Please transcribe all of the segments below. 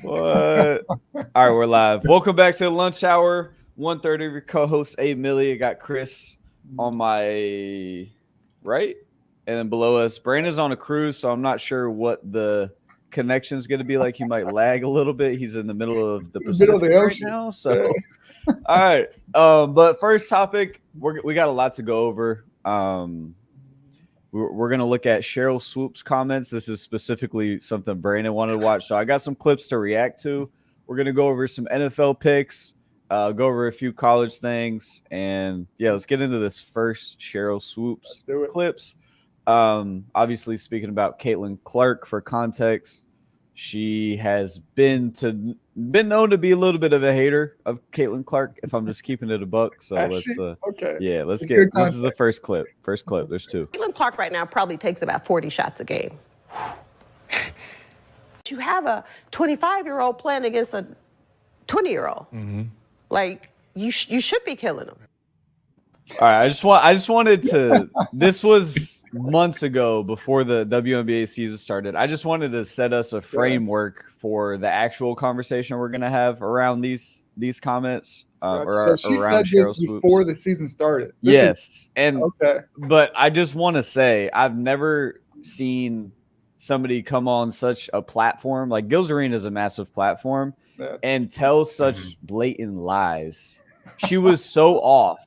What? All right, we're live. Welcome back to the lunch hour. 1:30. Your co-host A Millie. I got Chris on my right, and then below us, Brandon's on a cruise, so I'm not sure what the connection is going to be like. He might lag a little bit. He's in the middle of the Middle of Pacific the right ocean. now. So, all right. But first topic, we got a lot to go over. We're going to look at Cheryl Swoop's comments. This is specifically something Brandon wanted to watch. So I got some clips to react to. We're going to go over some NFL picks, go over a few college things. And yeah, let's get into this first Cheryl Swoops Let's do it. clips. Obviously, speaking about Caitlin Clark for context, she has been known to be a little bit of a hater of Caitlin Clark, if I'm just keeping it a buck. So Okay. yeah, let's It's get good this is the first clip. First clip. There's two. Caitlin Clark right now probably takes about 40 shots a game. You have a 25-year-old playing against a 20-year-old. Like, you should be killing them. All right, I just wanted to. This was months ago before the WNBA season started. I just wanted to set us a framework for the actual conversation we're gonna have around these comments. So she around said this Cheryl Swoops. before the season started. Okay. Okay. But I just want to say I've never seen somebody come on such a platform. Like Gil's Arena is a massive platform Yeah. and tell such blatant lies. She was so off.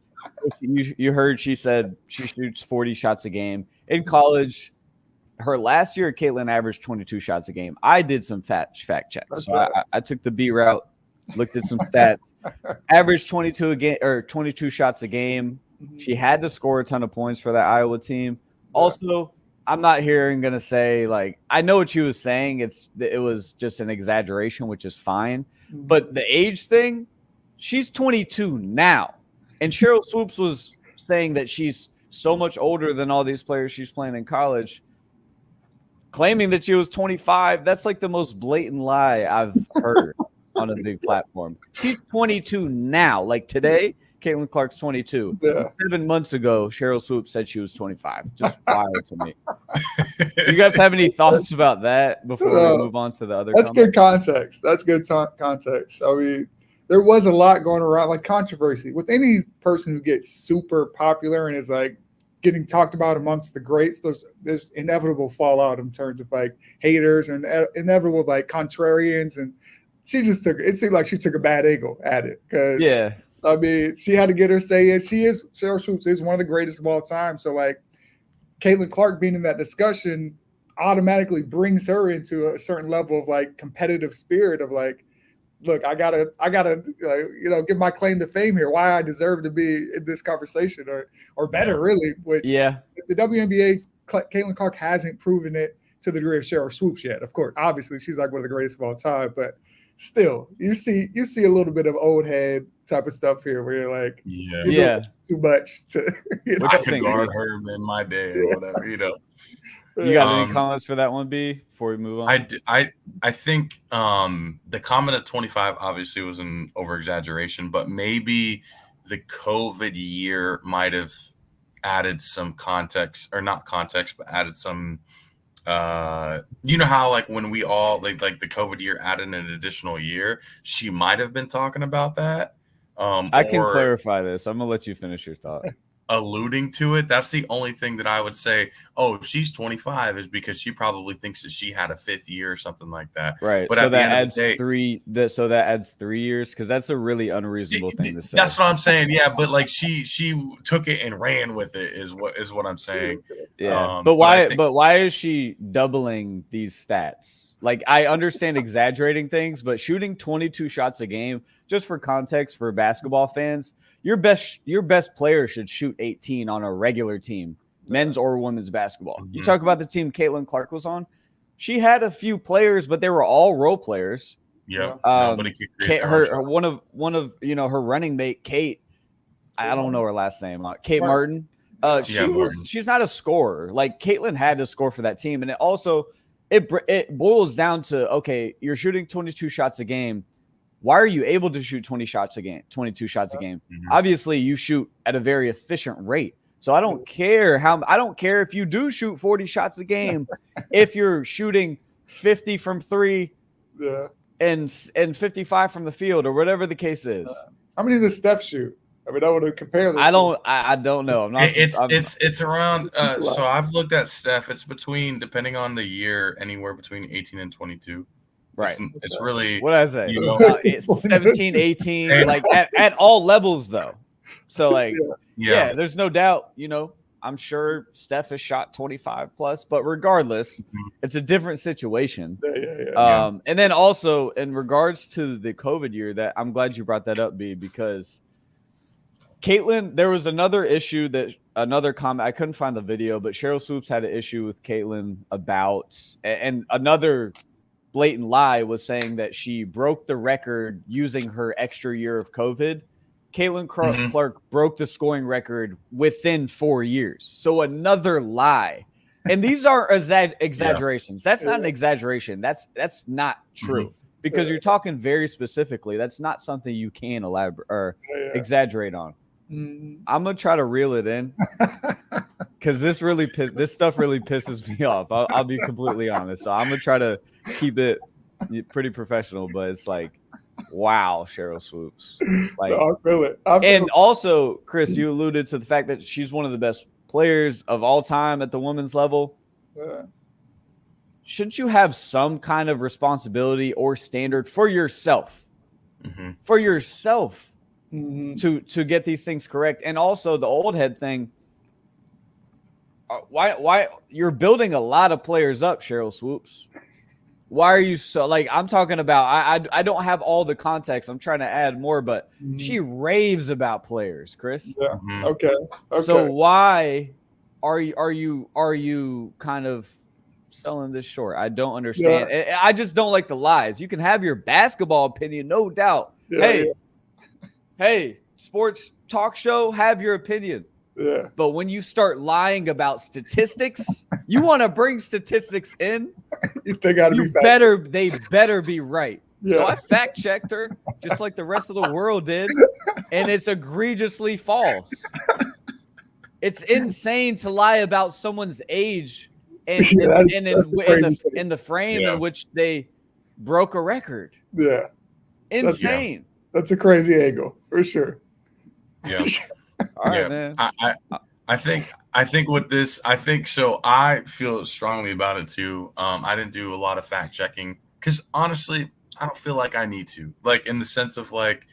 You heard she said she shoots 40 shots a game. In college, her last year, Caitlin averaged 22 shots a game. I did some fact checks. So I took the B route, looked at some stats. Averaged 22 a game or 22 shots a game. She had to score a ton of points for that Iowa team. Also, I'm not gonna say like I know what she was saying. It was just an exaggeration, which is fine. But the age thing, she's 22 now. And Cheryl Swoops was saying that she's so much older than all these players she's playing in college, claiming that she was 25. That's like the most blatant lie I've heard on a big platform. She's 22 now. Like today, Caitlin Clark's 22. Yeah. 7 months ago, Cheryl Swoops said she was 25. Just wild to me. Do you guys have any thoughts about that before we move on to the other That's comments? good context. That's good context. I mean, there was a lot going around, like controversy with any person who gets super popular and is like getting talked about amongst the greats. There's inevitable fallout in terms of like haters and inevitable like contrarians. And she just it seemed like she took a bad angle at it. Cause Yeah. I mean, she had to get her say it. Cheryl Swoops is one of the greatest of all time. So like Caitlin Clark being in that discussion automatically brings her into a certain level of like competitive spirit of like, look, I gotta, give my claim to fame here. Why I deserve to be in this conversation, or better, really. Which the WNBA, Caitlin Clark hasn't proven it to the degree of Cheryl Swoops yet. Of course, obviously, she's like one of the greatest of all time, but still, you see a little bit of old head type of stuff here, where you're like, too much to. I could guard her in my day or whatever, You got any comments for that one, B, before we move on? I think the comment at 25 obviously was an over-exaggeration, but maybe the COVID year might have added some context, or not context, but added some you know how like when we all like the COVID year added an additional year, she might have been talking about that. I can clarify this. I'm gonna let you finish your thought. Alluding to it. That's the only thing that I would say, oh, she's 25 is because she probably thinks that she had a fifth year or something like that. Right. But so that adds 3 years, because that's a really unreasonable thing to say. That's what I'm saying. Yeah, but like she took it and ran with it is what I'm saying. Yeah. But why is she doubling these stats? Like, I understand exaggerating things, but shooting 22 shots a game, just for context for basketball fans, your best player should shoot 18 on a regular team, men's or women's basketball. You talk about the team Caitlin Clark was on. She had a few players, but they were all role players. Yeah. Nobody could one of her running mate, Kate. I don't know her last name. Kate Martin. She's not a scorer. Like Caitlin had to score for that team, and it boils down to, okay, you're shooting 22 shots a game. Why are you able to shoot 22 shots a game? Obviously, you shoot at a very efficient rate. So I don't care if you do shoot 40 shots a game. If you're shooting 50 from 3, and 55 from the field or whatever the case is. How many does Steph shoot? I mean, I want to compare them. I don't know. I'm not. It's around. It's a lot. So I've looked at Steph. It's between, depending on the year, anywhere between 18 and 22. Right. It's really. What did I say? You know, It's 17, 18, like at all levels though. So like, yeah, there's no doubt. You know, I'm sure Steph has shot 25 plus, but regardless, it's a different situation. And then also in regards to the COVID year, that I'm glad you brought that up, B, because Caitlin, there was another issue another comment. I couldn't find the video, but Sheryl Swoopes had an issue with Caitlin about, and another blatant lie was saying that she broke the record using her extra year of COVID. Caitlin Clark broke the scoring record within 4 years. So another lie. And these are exaggerations. That's not an exaggeration. That's not true because you're talking very specifically. That's not something you can elaborate or exaggerate on. I'm gonna try to reel it in because this stuff really pisses me off. I'll be completely honest. So I'm gonna try to keep it pretty professional, but it's like, wow, Sheryl Swoopes. Like, no, I feel it. And also, Chris, you alluded to the fact that she's one of the best players of all time at the women's level. Shouldn't you have some kind of responsibility or standard for yourself? For yourself. To get these things correct. And also the old head thing, why you're building a lot of players up, Sheryl Swoopes. Why are you so, like, I'm talking about, I don't have all the context, I'm trying to add more, but she raves about players, Chris. Okay. So why are you kind of selling this short? I don't understand. I just don't like the lies. You can have your basketball opinion, no doubt. Hey, sports talk show, have your opinion. But when you start lying about statistics, you want to bring statistics in. They gotta be they better be right. So I fact checked her, just like the rest of the world did, and it's egregiously false. It's insane to lie about someone's age and in the frame in which they broke a record. Insane. That's a crazy angle for sure. All right, man. I think with this, so I feel strongly about it too. I didn't do a lot of fact checking because honestly, I don't feel like I need to, like, in the sense of like,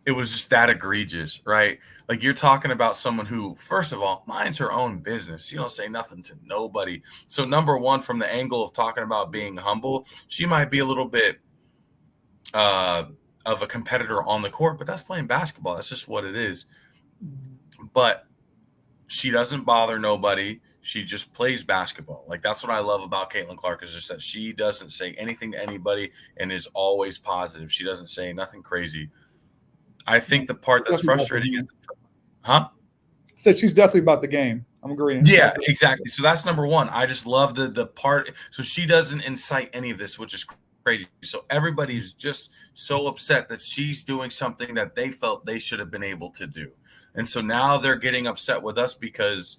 it was just that egregious, right? Like, you're talking about someone who, first of all, minds her own business. You don't say nothing to nobody. So number one, from the angle of talking about being humble, she might be a little bit, of a competitor on the court, but that's playing basketball. That's just what it is. But she doesn't bother nobody. She just plays basketball. Like, that's what I love about Caitlin Clark, is just that she doesn't say anything to anybody and is always positive. She doesn't say nothing crazy. I think the part that's frustrating is, So she's definitely about the game. I'm agreeing. Yeah, exactly. So that's number one. I just love the part. So she doesn't incite any of this, which is crazy. So everybody's just so upset that she's doing something that they felt they should have been able to do. And so now they're getting upset with us because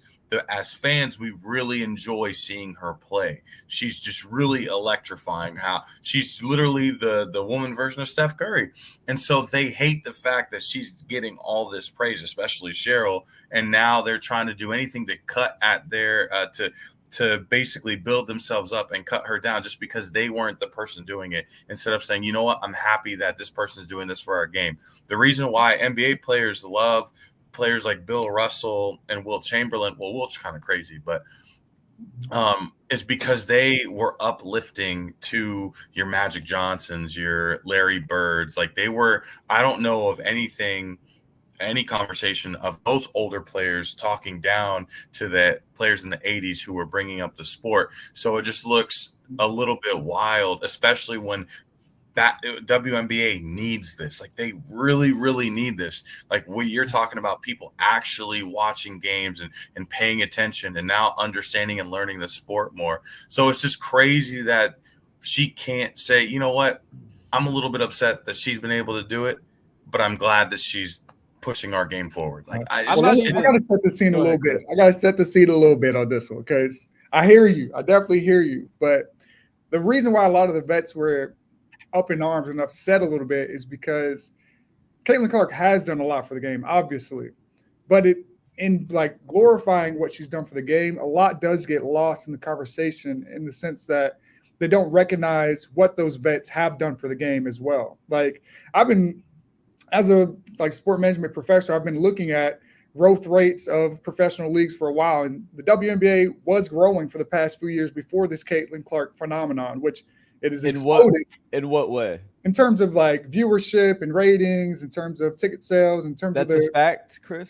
as fans, we really enjoy seeing her play. She's just really electrifying. How she's literally the woman version of Steph Curry. And so they hate the fact that she's getting all this praise, especially Sheryl. And now they're trying to do anything to cut at their to basically build themselves up and cut her down just because they weren't the person doing it, instead of saying, you know what, I'm happy that this person is doing this for our game. The reason why NBA players love players like Bill Russell and Wilt Chamberlain, well, Wilt's kind of crazy, but is because they were uplifting to your Magic Johnsons, your Larry Birds. Like, they were, I don't know of any conversation of those older players talking down to the players in the 80s who were bringing up the sport. So it just looks a little bit wild, especially when that WNBA needs this. Like, they really, really need this. Like, you're talking about people actually watching games and paying attention and now understanding and learning the sport more. So it's just crazy that she can't say, you know what, I'm a little bit upset that she's been able to do it, but I'm glad that she's pushing our game forward. Like, I got to set the scene a little bit. I got to set the scene a little bit on this one, because I hear you. I definitely hear you. But the reason why a lot of the vets were up in arms and upset a little bit is because Caitlin Clark has done a lot for the game, obviously, but in like glorifying what she's done for the game, a lot does get lost in the conversation in the sense that they don't recognize what those vets have done for the game as well. Like I've been, as a sport management professor, I've been looking at growth rates of professional leagues for a while, and the WNBA was growing for the past few years before this Caitlin Clark phenomenon, which it is exploding. In what way? In terms of like viewership and ratings, in terms of ticket sales, in terms That's of a fact, Chris.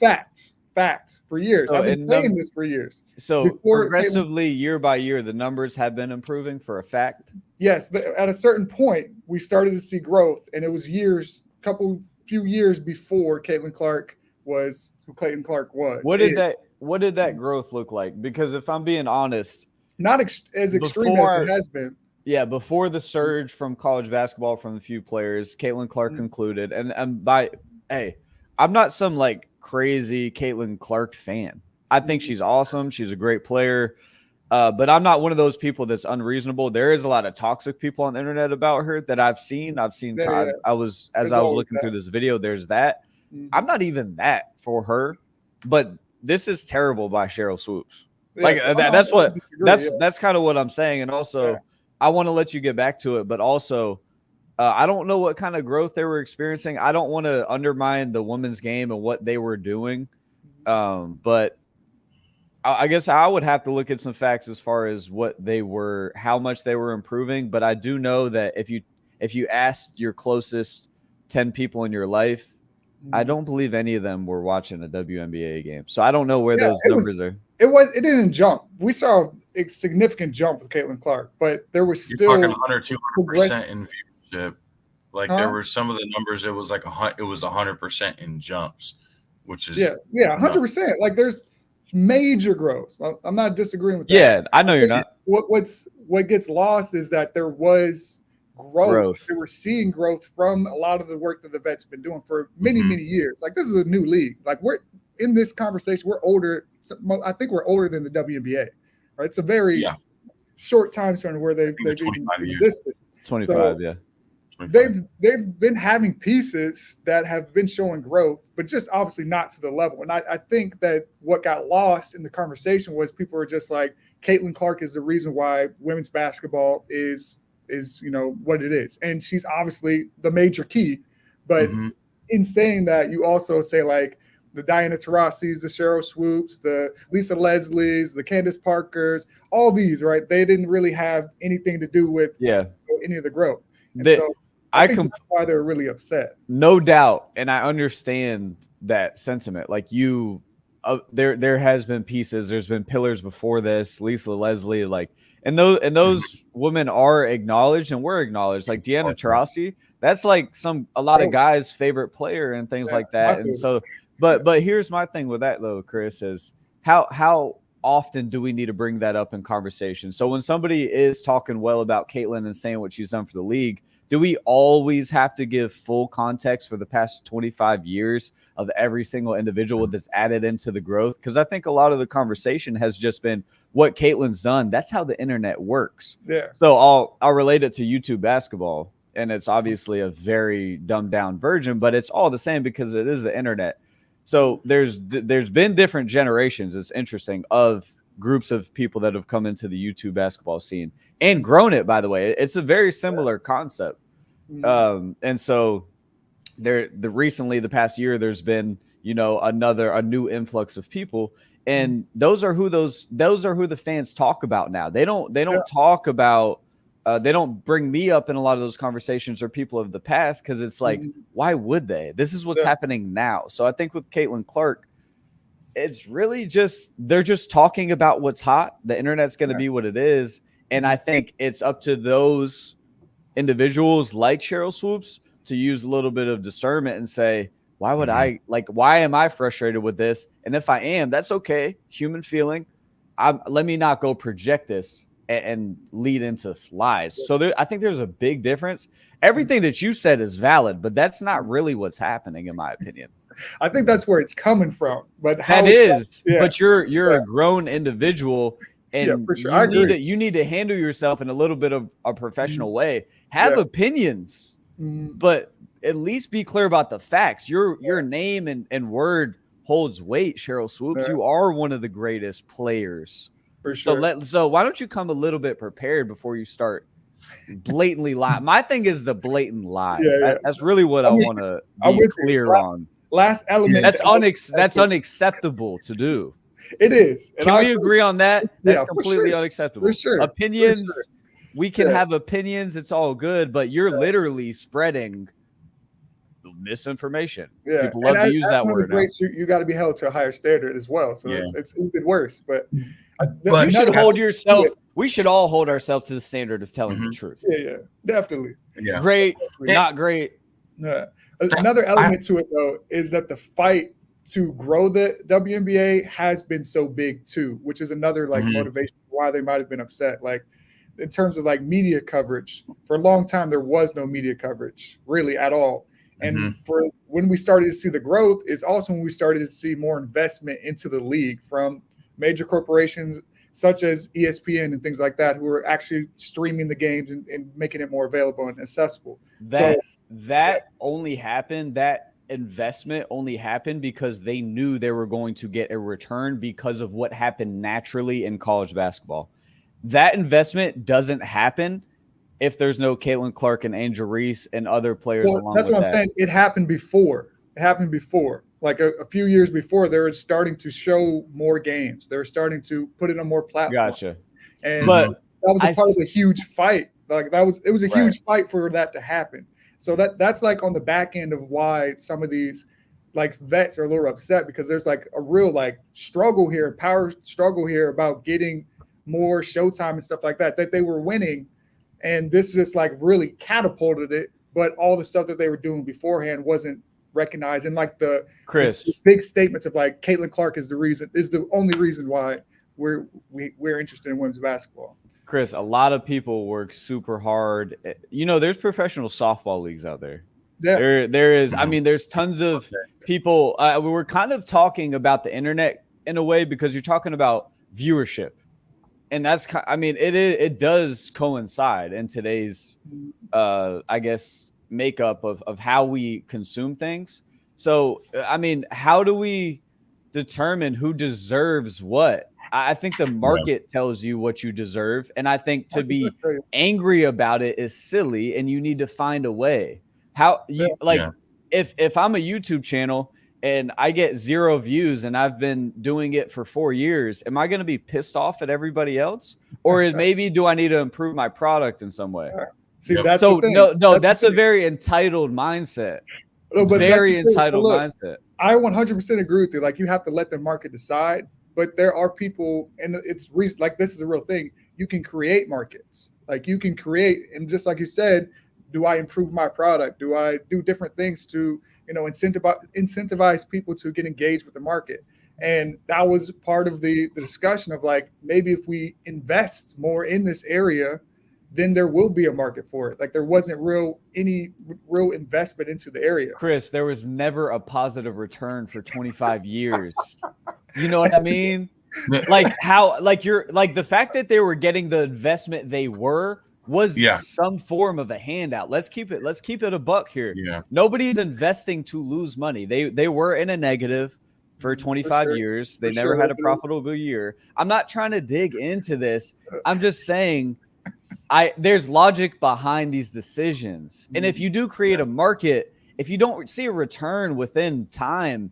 Facts for years. So I've been saying this for years. So progressively, year by year, the numbers have been improving for a fact. Yes, at a certain point, we started to see growth, and it was few years before Caitlin Clark was who Caitlin Clark was. What did that growth look like? Because if I'm being honest, not as extreme as it has been. Yeah, before the surge from college basketball from a few players, Caitlin Clark concluded, and I'm not some like crazy Caitlin Clark fan. I think she's awesome. She's a great player, but I'm not one of those people that's unreasonable. There is a lot of toxic people on the internet about her that I've seen. Yeah. I was looking through this video. There's that. I'm not even that for her, but this is terrible by Cheryl Swoops. Yeah, that's kind of what I'm saying. And also, I want to let you get back to it, but also, I don't know what kind of growth they were experiencing. I don't want to undermine the women's game and what they were doing, but I guess I would have to look at some facts as far as how much they were improving. But I do know that if you asked your closest 10 people in your life, I don't believe any of them were watching a WNBA game. So I don't know where those numbers are. It didn't jump. We saw a significant jump with Caitlin Clark, but there was still talking 100-200% in viewership. Like there were some of the numbers. It was like 100% in jumps, which is 100%. Like there's major growth. I'm not disagreeing with that. Yeah, I know you're not. What gets lost is that there was growth. They were seeing growth from a lot of the work that the vets have been doing for many years. Like this is a new league. Like we're in this conversation. We're older. I think we're older than the WNBA. Right? It's a very short time span where they've existed. 25, so they've been having pieces that have been showing growth, but just obviously not to the level. And I think that what got lost in the conversation was people were just like, Caitlin Clark is the reason why women's basketball is what it is, and she's obviously the major key. But in saying that, you also say like the Diana Taurasi's, the Cheryl Swoops, the Lisa Leslie's, the Candace Parkers, all these, right? They didn't really have anything to do with any of the growth. And so I think that's why they're really upset. No doubt, and I understand that sentiment. Like there has been pieces. There's been pillars before this. Lisa Leslie, and those women are acknowledged, and we're acknowledged. Like Diana Taurasi, that's like a lot of guys' favorite player and things like that. And so, but here's my thing with that though, Chris, is how often do we need to bring that up in conversation? So when somebody is talking well about Caitlin and saying what she's done for the league, do we always have to give full context for the past 25 years of every single individual that's added into the growth? Because I think a lot of the conversation has just been what Caitlin's done. That's how the internet works. Yeah. So I'll relate it to YouTube basketball, and it's obviously a very dumbed down version, but it's all the same because it is the internet. So there's been different generations. It's interesting of groups of people that have come into the YouTube basketball scene and grown it, by the way. It's a very similar concept. And so recently the past year, there's been, a new influx of people, and those are who the fans talk about now. They don't talk about, they don't bring me up in a lot of those conversations or people of the past. Cause it's like, why would they? This is what's happening now. So I think with Caitlin Clark, it's really they're just talking about what's hot. The internet's going to be what it is. And I think it's up to those individuals like Cheryl Swoops to use a little bit of discernment and say, why would why am I frustrated with this? And if I am, that's okay. Human feeling. Let me not go project this and lead into lies. So I think there's a big difference. Everything that you said is valid, but that's not really what's happening, in my opinion. I think that's where it's coming from. But but you're a grown individual And for sure. I agree. you need to handle yourself in a little bit of a professional way. Have opinions, but at least be clear about the facts. Your name and word holds weight, Sheryl Swoopes. You are one of the greatest players. For sure. So why don't you come a little bit prepared before you start blatantly lying? My thing is the blatant lies. That's really what I want to be clear on. Last element. That's unacceptable to do. It is. Can we agree on that? That's completely unacceptable. For sure. Opinions. We can have opinions. It's all good, but you're literally spreading misinformation. Yeah. People love to use that word. You got to be held to a higher standard as well. So it's even worse. But you should hold yourself. We should all hold ourselves to the standard of telling the truth. Yeah, definitely. Yeah. Great, not great. Yeah. Another element to it though is that the fight to grow the WNBA has been so big too, which is another motivation why they might have been upset. Like in terms of media coverage, for a long time there was no media coverage really at all. And for when we started to see the growth is also when we started to see more investment into the league from major corporations such as ESPN and things like that, who are actually streaming the games and making it more available and accessible. That only happened. That investment only happened because they knew they were going to get a return because of what happened naturally in college basketball. That investment doesn't happen if there's no Caitlin Clark and Angel Reese and other players along that's with what I'm saying. It happened before. Like a few years before, they were starting to show more games. They were starting to put it on more platforms. Gotcha. And that was a part of a huge fight. It was a huge fight for that to happen. So that's on the back end of why some of these vets are a little upset, because there's a real struggle here, power struggle here about getting more showtime and stuff like that they were winning. And this just really catapulted it. But all the stuff that they were doing beforehand wasn't recognized. And the big statements of Caitlin Clark is the only reason why we're interested in women's basketball. Chris, a lot of people work super hard. There's professional softball leagues out there. Yeah. There is. I mean, there's tons of people. We were kind of talking about the internet in a way because you're talking about viewership. And that's, it does coincide in today's, I guess, makeup of how we consume things. So, how do we determine who deserves what? I think the market tells you what you deserve. And I think to be angry about it is silly, and you need to find a way. If I'm a YouTube channel and I get 0 views and I've been doing it for 4 years, am I going to be pissed off at everybody else? Or maybe do I need to improve my product in some way? See, that's a very entitled mindset. No, but very entitled mindset. I 100% agree with you. You have to let the market decide. But there are people, and it's this is a real thing. You can create markets. You can create, and just like you said, do I improve my product? Do I do different things to, incentivize people to get engaged with the market? And that was part of the discussion of maybe if we invest more in this area, then there will be a market for it. There wasn't any real investment into the area. Chris, there was never a positive return for 25 years. You know what I mean? The fact that they were getting the investment they was some form of a handout. Let's keep it a buck here. Yeah. Nobody's investing to lose money. They were in a negative for 25 years. They never had a profitable year. I'm not trying to dig into this. I'm just saying there's logic behind these decisions. And if you do create a market, if you don't see a return within time,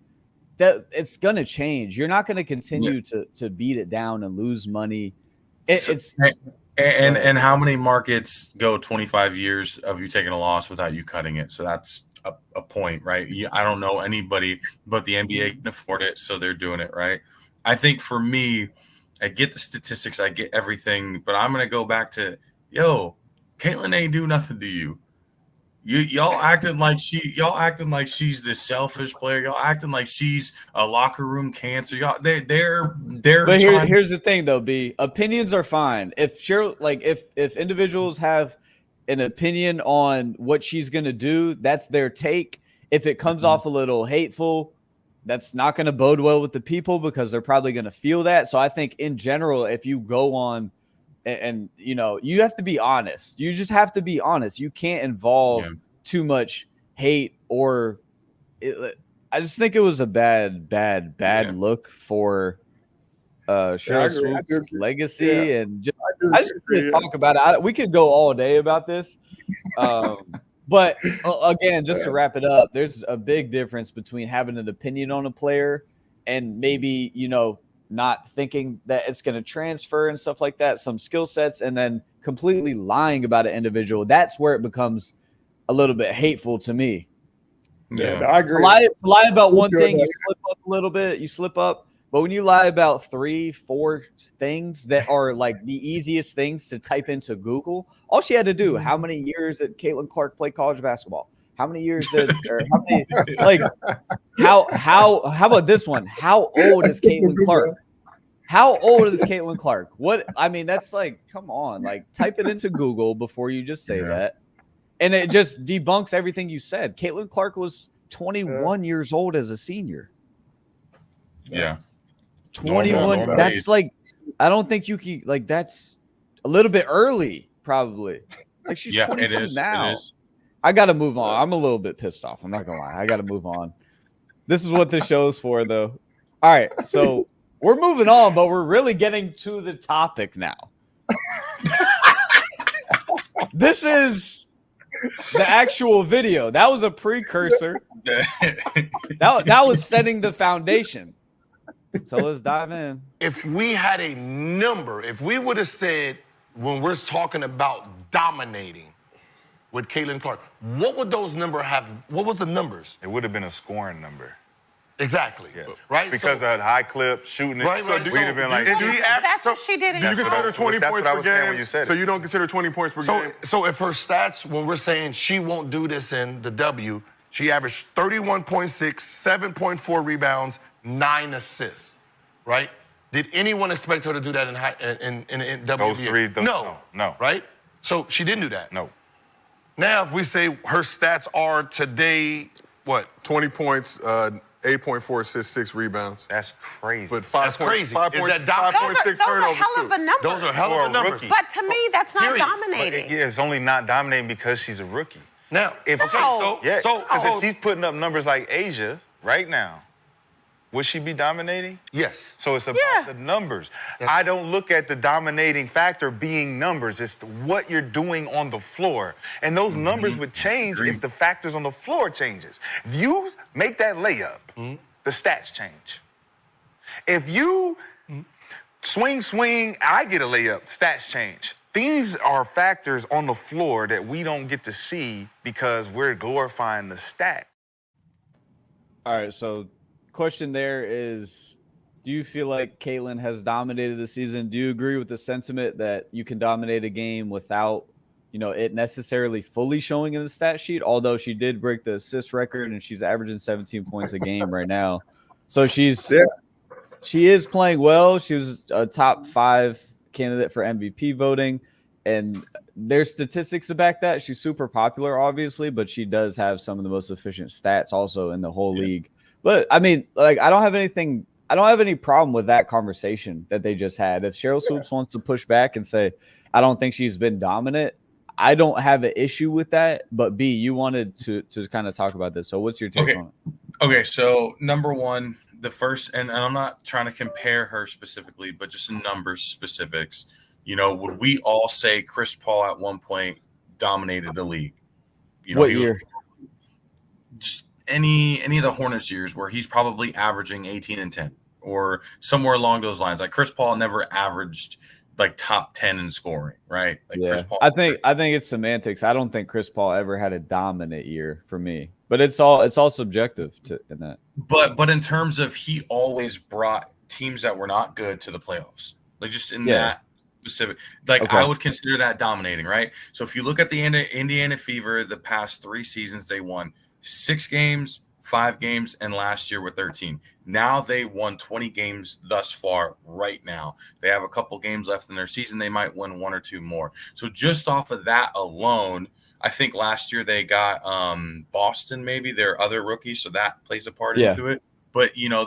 that it's going to change. You're not going to continue to beat it down and lose money. And how many markets go 25 years of you taking a loss without you cutting it? So that's a point, right? I don't know anybody, but the NBA can afford it, so they're doing it, right? I think for me, I get the statistics, I get everything, but I'm going to go back to, Caitlin ain't do nothing to you. Y'all acting like she's this selfish player. Y'all acting like she's a locker room cancer. Y'all they're. But here's the thing though, B. Opinions are fine. If if individuals have an opinion on what she's gonna do, that's their take. If it comes off a little hateful, that's not going to bode well with the people because they're probably going to feel that. So I think in general, if you go on and you know, you have to be honest. You just have to be honest. You can't involve too much hate or I just think it was a bad look for Cheryl Swoop's legacy, and I just really talk about it. We could go all day about this, but again, just to wrap it up, there's a big difference between having an opinion on a player and maybe, you know, not thinking that it's going to transfer and stuff like that, some skill sets, and then completely lying about an individual. That's where it becomes a little bit hateful to me. Yeah, I agree. To lie about one thing, you slip up a little bit, you slip up. But when you lie about 3-4 things that are like the easiest things to type into Google, all she had to do, how many years did Caitlin Clark play college basketball? How many years how about this one? How old is Caitlin Clark? How old is Caitlin Clark? What, I mean, that's like, come on, like type it into Google before you just say that. And it just debunks everything you said. Caitlin Clark was 21 years old as a senior. Yeah. 21. Normal that's age. like, I don't think you can, like, that's a little bit early, probably. Like, she's 22 now. I got to move on. I'm a little bit pissed off. I'm not going to lie. I got to move on. This is what this show's for, though. All right. So we're moving on, but we're really getting to the topic now. This is the actual video. That was a precursor. That was setting the foundation. So let's dive in. If we had a number, if we would have said, when we're talking about dominating with Caitlin Clark, what would those numbers have? What was the numbers? It would have been a scoring number. Exactly. Yeah. Right? Because of that high clip, shooting it. Right, So right. we'd have been like, That's what she did. Do you consider 20 that's points what I per was saying game? when you said So it. you don't consider 20 points per game? So if her stats, when we're saying she won't do this in the W, she averaged 31.6, 7.4 rebounds, 9 assists, right? Did anyone expect her to do that in WNBA? Those three, no. Right? So she didn't do that. No. Now, if we say her stats are today, what? 20 points, 8.4 assists, 6 rebounds. That's crazy. But That's crazy. Is that dominant? 5.6 Those are turnovers, hell of a too. number. Those are hell For of a numbers. rookie. But to me, that's not Period. dominating. Yeah, it's only not dominating because she's a rookie. Now, If No. Yeah, so because if she's putting up numbers like Asia right now, would she be dominating? yes. So it's about the numbers. I don't look at the dominating factor being numbers. It's what you're doing on the floor. And those numbers would change if the factors on the floor changes. If you make that layup, the stats change. If you swing, I get a layup, stats change. These are factors on the floor that we don't get to see because we're glorifying the stat. All right. So question there is, do you feel like Caitlin has dominated the season? Do you agree with the sentiment that you can dominate a game without, you know, it necessarily fully showing in the stat sheet? Although she did break the assist record and she's averaging 17 points a game right now. So she is playing well. She was a top 5 candidate for MVP voting, and there's statistics to back that. She's super popular, obviously, but she does have some of the most efficient stats also in the whole league. But I mean, like, I don't have any problem with that conversation that they just had. If Cheryl Swoops wants to push back and say, I don't think she's been dominant, I don't have an issue with that. But B, you wanted to kind of talk about this. So what's your take on it? Okay, so number one, the first, and I'm not trying to compare her specifically, but just in numbers specifics, you know, would we all say Chris Paul at one point dominated the league? You know, What year? Just any of the Hornets years where he's probably averaging 18 and 10 or somewhere along those lines. Like Chris Paul never averaged like top 10 in scoring, right? Like Chris Paul. I think it's semantics. I don't think Chris Paul ever had a dominant year for me, but it's all subjective in that. But in terms of, he always brought teams that were not good to the playoffs. Like just in that specific, like I would consider that dominating, right? So if you look at the Indiana Fever, the past 3 seasons, they won 6 games, 5 games, and last year with 13. Now they won 20 games thus far right now. They have a couple games left in their season. They might win 1 or 2 more. So just off of that alone, I think last year they got Boston, maybe their other rookies, so that plays a part into it. But they're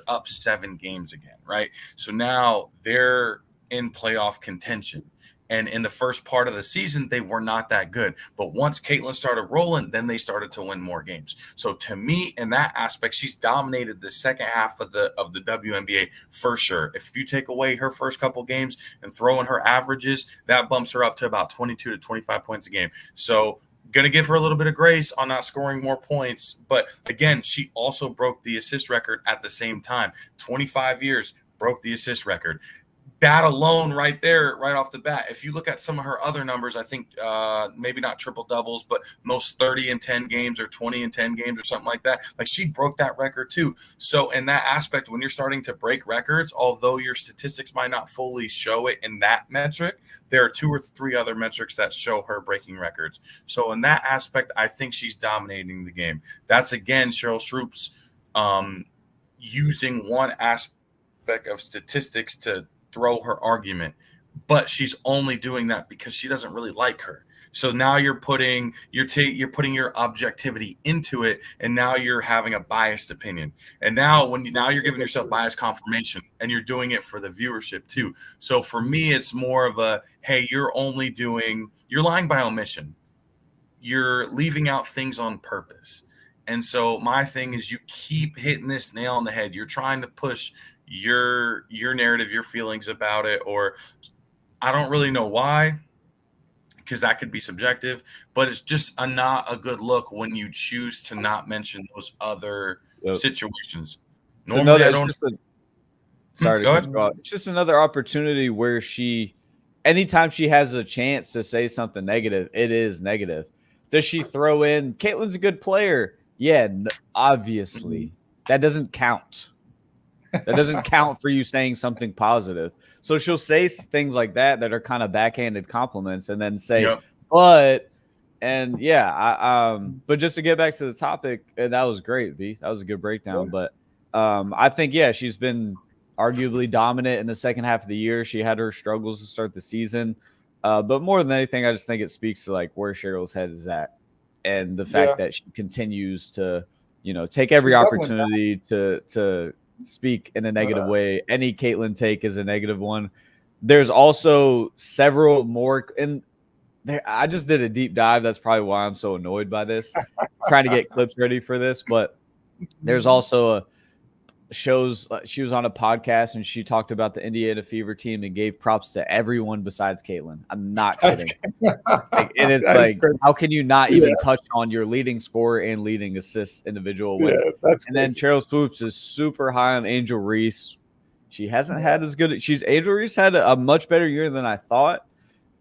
up 7 games again, right? So now they're in playoff contention. And in the first part of the season, they were not that good. But once Caitlin started rolling, then they started to win more games. So to me, in that aspect, she's dominated the second half of the WNBA for sure. If you take away her first couple games and throw in her averages, that bumps her up to about 22 to 25 points a game. So going to give her a little bit of grace on not scoring more points. But again, she also broke the assist record at the same time. 25 years, broke the assist record. That alone right there, right off the bat, if you look at some of her other numbers, I think maybe not triple doubles, but most 30 in 10 games or 20 in 10 games or something like that. Like, she broke that record too. So in that aspect, when you're starting to break records, although your statistics might not fully show it in that metric, there are 2 or 3 other metrics that show her breaking records. So in that aspect, I think she's dominating the game. That's, again, Sheryl Swoopes using one aspect of statistics to throw her argument, but she's only doing that because she doesn't really like her. So now you're putting your objectivity into it, and now you're having a biased opinion. And now you're giving yourself biased confirmation, and you're doing it for the viewership too. So for me, it's more of a, hey, you're lying by omission. You're leaving out things on purpose. And so my thing is, you keep hitting this nail on the head. You're trying to push your narrative, your feelings about it, or I don't really know why, because that could be subjective, but it's just not a good look when you choose to not mention those other situations. Normally, I don't. Sorry to cut you off. It's just another opportunity where anytime she has a chance to say something negative, it is negative. Does she throw in, Caitlin's a good player? Yeah, obviously. That doesn't count. That doesn't count for you saying something positive. So she'll say things like that are kind of backhanded compliments, and then say, but just to get back to the topic, that was great, V. That was a good breakdown. But I think, she's been arguably dominant in the second half of the year. She had her struggles to start the season. But more than anything, I just think it speaks to like where Cheryl's head is at, and the fact that she continues to, take every opportunity to speak in a negative way. Any Caitlin take is a negative one. There's also several more, and I just did a deep dive. That's probably why I'm so annoyed by this. Trying to get clips ready for this, but there's also she was on a podcast and she talked about the Indiana Fever team and gave props to everyone besides Caitlin. I'm not kidding. It is like, how can you not even touch on your leading scorer and leading assist individual? Then Sheryl Swoopes is super high on Angel Reese. She hasn't had as good. Angel Reese had a much better year than I thought.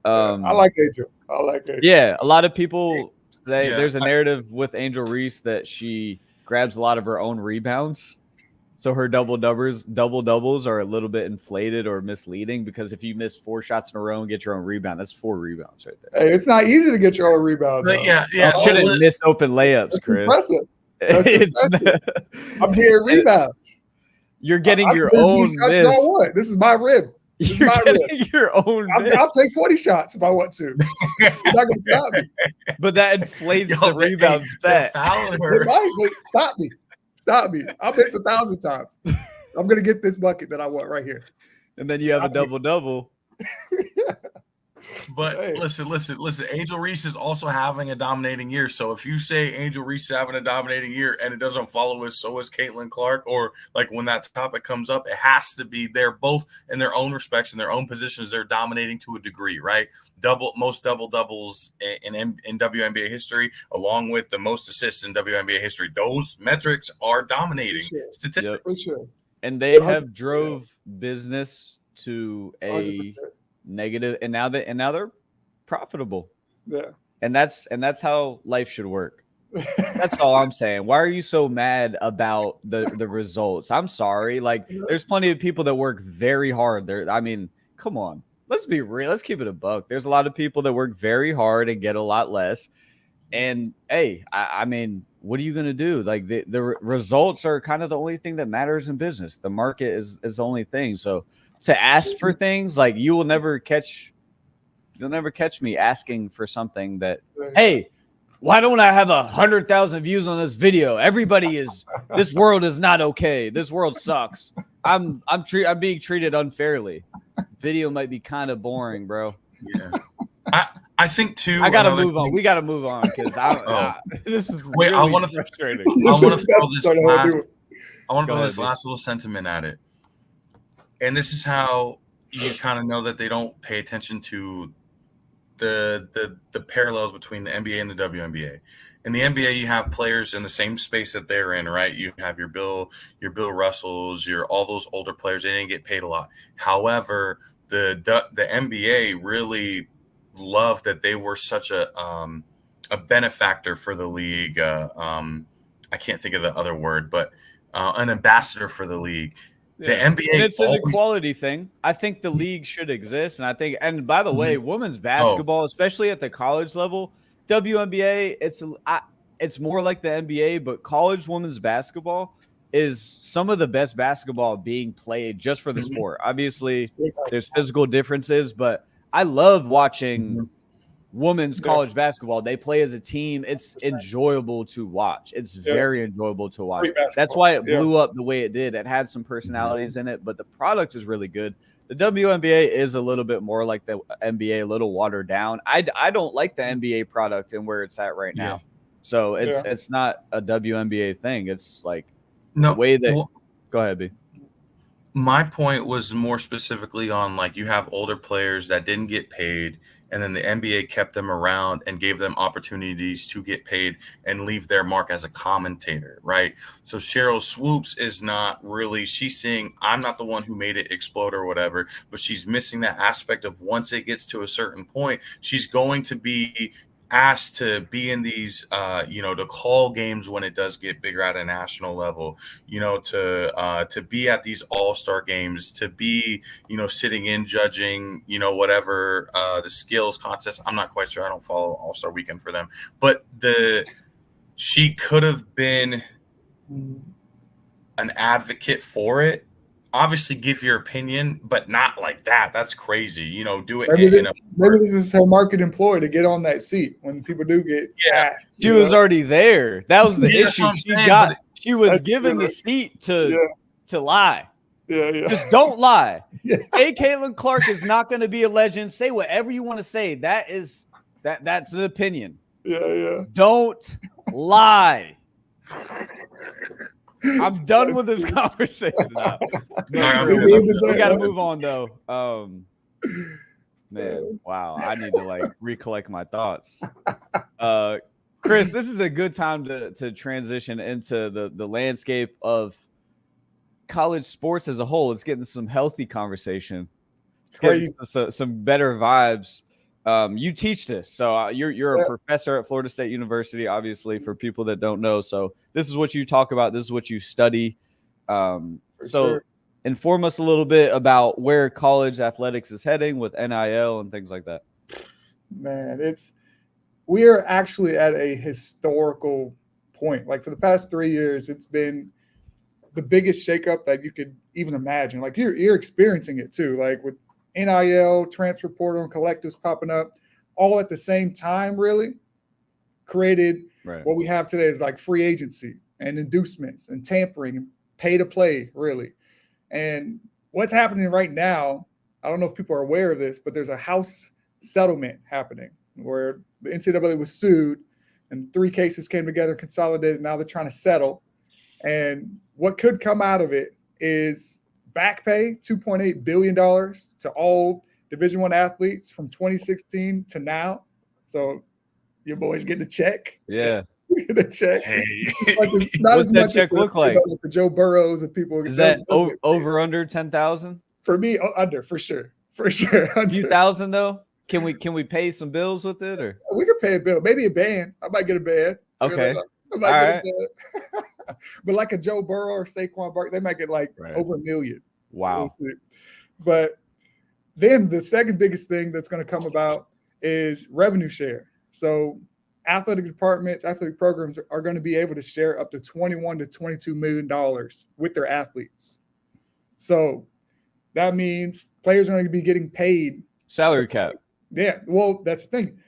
I like Angel. Yeah, a lot of people say there's a narrative with Angel Reese that she grabs a lot of her own rebounds. So her double doubles are a little bit inflated or misleading, because if you miss 4 shots in a row and get your own rebound, that's 4 rebounds right there. Hey, it's not easy to get your own rebound. Shouldn't miss open layups, that's Chris. Impressive. That's impressive. I'm getting rebounds. You're getting your own miss. This is my rib. You're getting your own miss. I'll take 40 shots if I want to. You're not going to stop me. But that inflates the rebound stat. Stop me. I'll miss 1,000 times. I'm going to get this bucket that I want right here. And then you have a double-double. But listen. Angel Reese is also having a dominating year. So if you say Angel Reese is having a dominating year and it doesn't follow it, so is Caitlin Clark, or like when that topic comes up, it has to be they're both in their own respects, in their own positions. They're dominating to a degree, right? Most double doubles in WNBA history, along with the most assists in WNBA history. Those metrics are dominating statistics. For sure. And they have drove business to a 100%. Negative, and now they're profitable. Yeah. And that's how life should work. That's all I'm saying. Why are you so mad about the results? I'm sorry. Like, there's plenty of people that work very hard. Come on. Let's be real. Let's keep it a buck. There's a lot of people that work very hard and get a lot less. And hey, what are you going to do? Like, the results are kind of the only thing that matters in business. The market is the only thing. So to ask for things, like, you'll never catch me asking for something that, hey, why don't I have 100,000 views on this video? Everybody is This world is not okay. This world sucks. I'm being treated unfairly. Video might be kind of boring, bro. Yeah. I think too. I gotta another move on. thing- We gotta move on because this is Wait, really I wanna- frustrating. I want to throw That's what I'll do. Go throw ahead, this dude. last little sentiment at it, and this is how you kind of know that they don't pay attention to the parallels between the NBA and the WNBA. In the NBA, you have players in the same space that they're in, right? You have your Bill Russells, all those older players. They didn't get paid a lot. However, the NBA really loved that they were such a benefactor for the league. I can't think of the other word, but an ambassador for the league. The Yeah. NBA, And it's an always- equality thing. I think the league should exist, and I think. And by the Mm-hmm. way, women's basketball, especially at the college level, WNBA, it's more like the NBA, but college women's basketball is some of the best basketball being played just for the Mm-hmm. sport. Obviously, there's physical differences, but I love watching women's college basketball. They play as a team. It's enjoyable to watch. It's very enjoyable to watch. Great basketball. That's why it Yeah. blew up the way it did. It had some personalities in it, but the product is really good. The WNBA is a little bit more like the NBA, a little watered down. I don't like the NBA product and where it's at right now. So it's not a WNBA thing. It's like no the way that. well, Go ahead, B. my point was more specifically on like you have older players that didn't get paid, and then the NBA kept them around and gave them opportunities to get paid and leave their mark as a commentator, right? So Cheryl Swoops is not really, she's saying, I'm not the one who made it explode or whatever, but she's missing that aspect of once it gets to a certain point, she's going to be asked to be in these to call games when it does get bigger at a national level, to be at these all-star games, to be sitting in judging whatever the skills contest. I'm not quite sure, I don't follow All-Star Weekend for them, but she could have been an advocate for it. Obviously give your opinion, but not like that. That's crazy. Do it Maybe, in a maybe this is her market employee to get on that seat when people do get asked. She was already there. That was the Yeah, that's issue. what I'm She saying, got. but She was That's given the true. seat to lie. Yeah. Just don't lie. Yes. Say Caitlin Clark is not going to be a legend. Say whatever you want to say. That's an opinion. Yeah. Don't lie. I'm done with this conversation now. All right, We got to move on though. Man, wow. I need to recollect my thoughts. Chris, this is a good time to transition into the landscape of college sports as a whole. It's getting some healthy conversation. It's getting some better vibes. You teach this, so you're a professor at Florida State University, obviously, for people that don't know. So this is what you talk about. This is what you study. Inform us a little bit about where college athletics is heading with NIL and things like that. Man, we are actually at a historical point. Like for the past 3 years, it's been the biggest shakeup that you could even imagine. Like you're experiencing it too. Like with NIL, transfer portal, and collectives popping up all at the same time, really created what we have today is like free agency and inducements and tampering and pay to play, really. And what's happening right now, I don't know if people are aware of this, but there's a House settlement happening where the NCAA was sued and 3 cases came together, consolidated. Now they're trying to settle. And what could come out of it is back pay, $2.8 billion to all Division I athletes from 2016 to now. So your boys getting a check. Yeah. Get a check. Hey. What's that check look like? The Joe Burrows and people. Is that over under 10,000? For me, under for sure. For sure. A few thousand though? Can we pay some bills with it or? We could pay a bill. Maybe a band. I might get a band. Okay. I might get a band. But like a Joe Burrow or Saquon Barkley, they might get over $1 million. Wow. But then the second biggest thing that's going to come about is revenue share. So athletic departments, athletic programs are going to be able to share up to $21 to $22 million with their athletes. So that means players are going to be getting paid. Salary cap. Yeah. Well, that's the thing.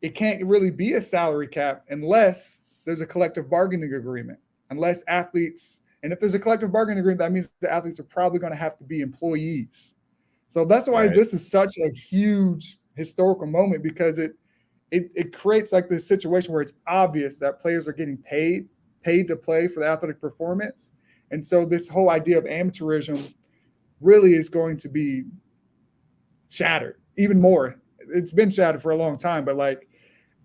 It can't really be a salary cap unless there's a collective bargaining agreement. unless athletes, and if there's a collective bargaining agreement, that means the athletes are probably going to have to be employees. So that's why this is such a huge historical moment, because it creates like this situation where it's obvious that players are getting paid to play for the athletic performance. And so this whole idea of amateurism really is going to be shattered even more. It's been shattered for a long time, but like,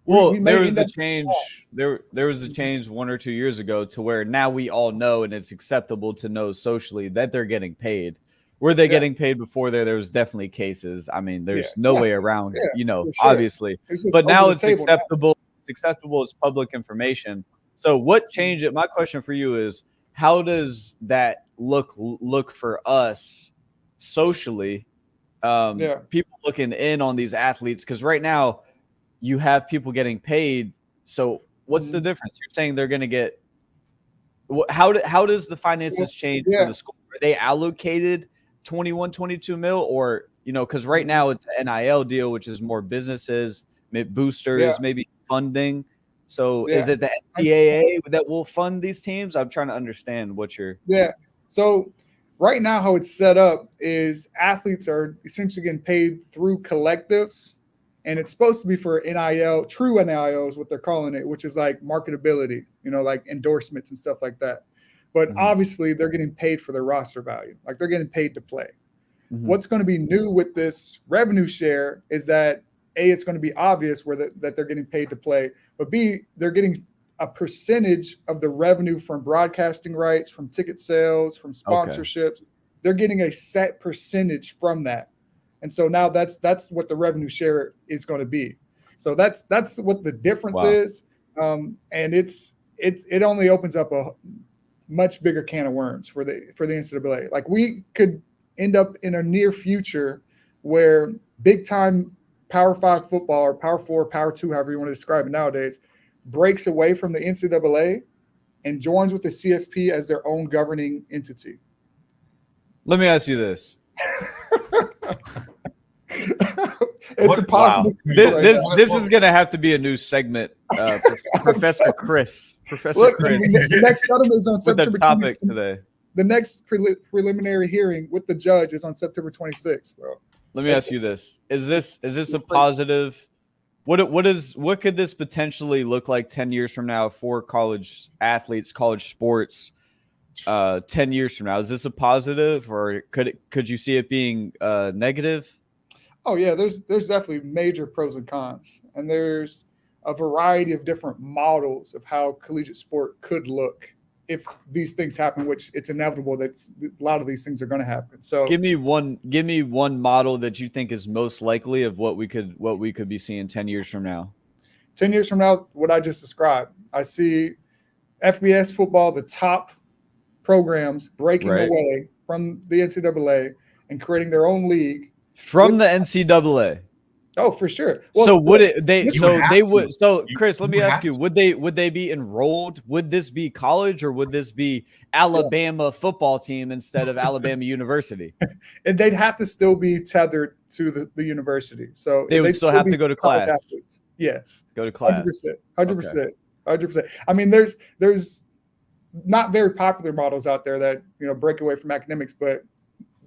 there was a change. There was a change 1 or 2 years ago to where now we all know, and it's acceptable to know socially that they're getting paid. Were they getting paid before there was definitely cases. I mean, there's no way around it, you know, obviously. But now it's acceptable. It's acceptable as public information. So what changed it? My question for you is, how does that look for us socially? People looking in on these athletes, because right now you have people getting paid. So what's the difference? You're saying they're going to get how does the finances change for the school? Are they allocated 21, 22 mil, or, you know, because right now it's an NIL deal, which is more businesses, boosters, maybe funding. So is it the NCAA that will fund these teams? I'm trying to understand what you're. So right now, how it's set up is athletes are essentially getting paid through collectives, and it's supposed to be for NIL, true NIL is what they're calling it, which is like marketability, you know, like endorsements and stuff like that. But obviously they're getting paid for their roster value. Like they're getting paid to play. What's going to be new with this revenue share is that A, it's going to be obvious that they're getting paid to play, but B, they're getting a percentage of the revenue from broadcasting rights, from ticket sales, from sponsorships. They're getting a set percentage from that. And so now that's what the revenue share is going to be. So that's what the difference is. And it only opens up a much bigger can of worms for the NCAA. Like we could end up in a near future where big time Power 5 football, or Power 4, Power 2, however you want to describe it nowadays, breaks away from the NCAA and joins with the CFP as their own governing entity. Let me ask you this. It's impossible. This is going to have to be a new segment. Professor Chris. Look, the next settlement is on September the topic today. The next preliminary hearing with the judge is on September 26th, bro. Let me ask you this. Is this a positive? What could this potentially look like 10 years from now for college athletes, college sports? 10 years from now, is this a positive, or could you see it being negative? Oh yeah, there's definitely major pros and cons, and there's a variety of different models of how collegiate sport could look if these things happen, which it's inevitable that a lot of these things are going to happen. So give me one model that you think is most likely of what we could be seeing 10 years from now. 10 years from now, what I just described, I see FBS football, the top programs breaking away from the NCAA and creating their own league from the NCAA. Oh, for sure. Well, so Chris, let me ask you, would they be enrolled? Would this be college, or would this be Alabama football team instead of Alabama University? And they'd have to still be tethered to the university. So they would still have to go to class. Athletes. Yes. Go to class. 100%. I mean, there's not very popular models out there that, you know, break away from academics, but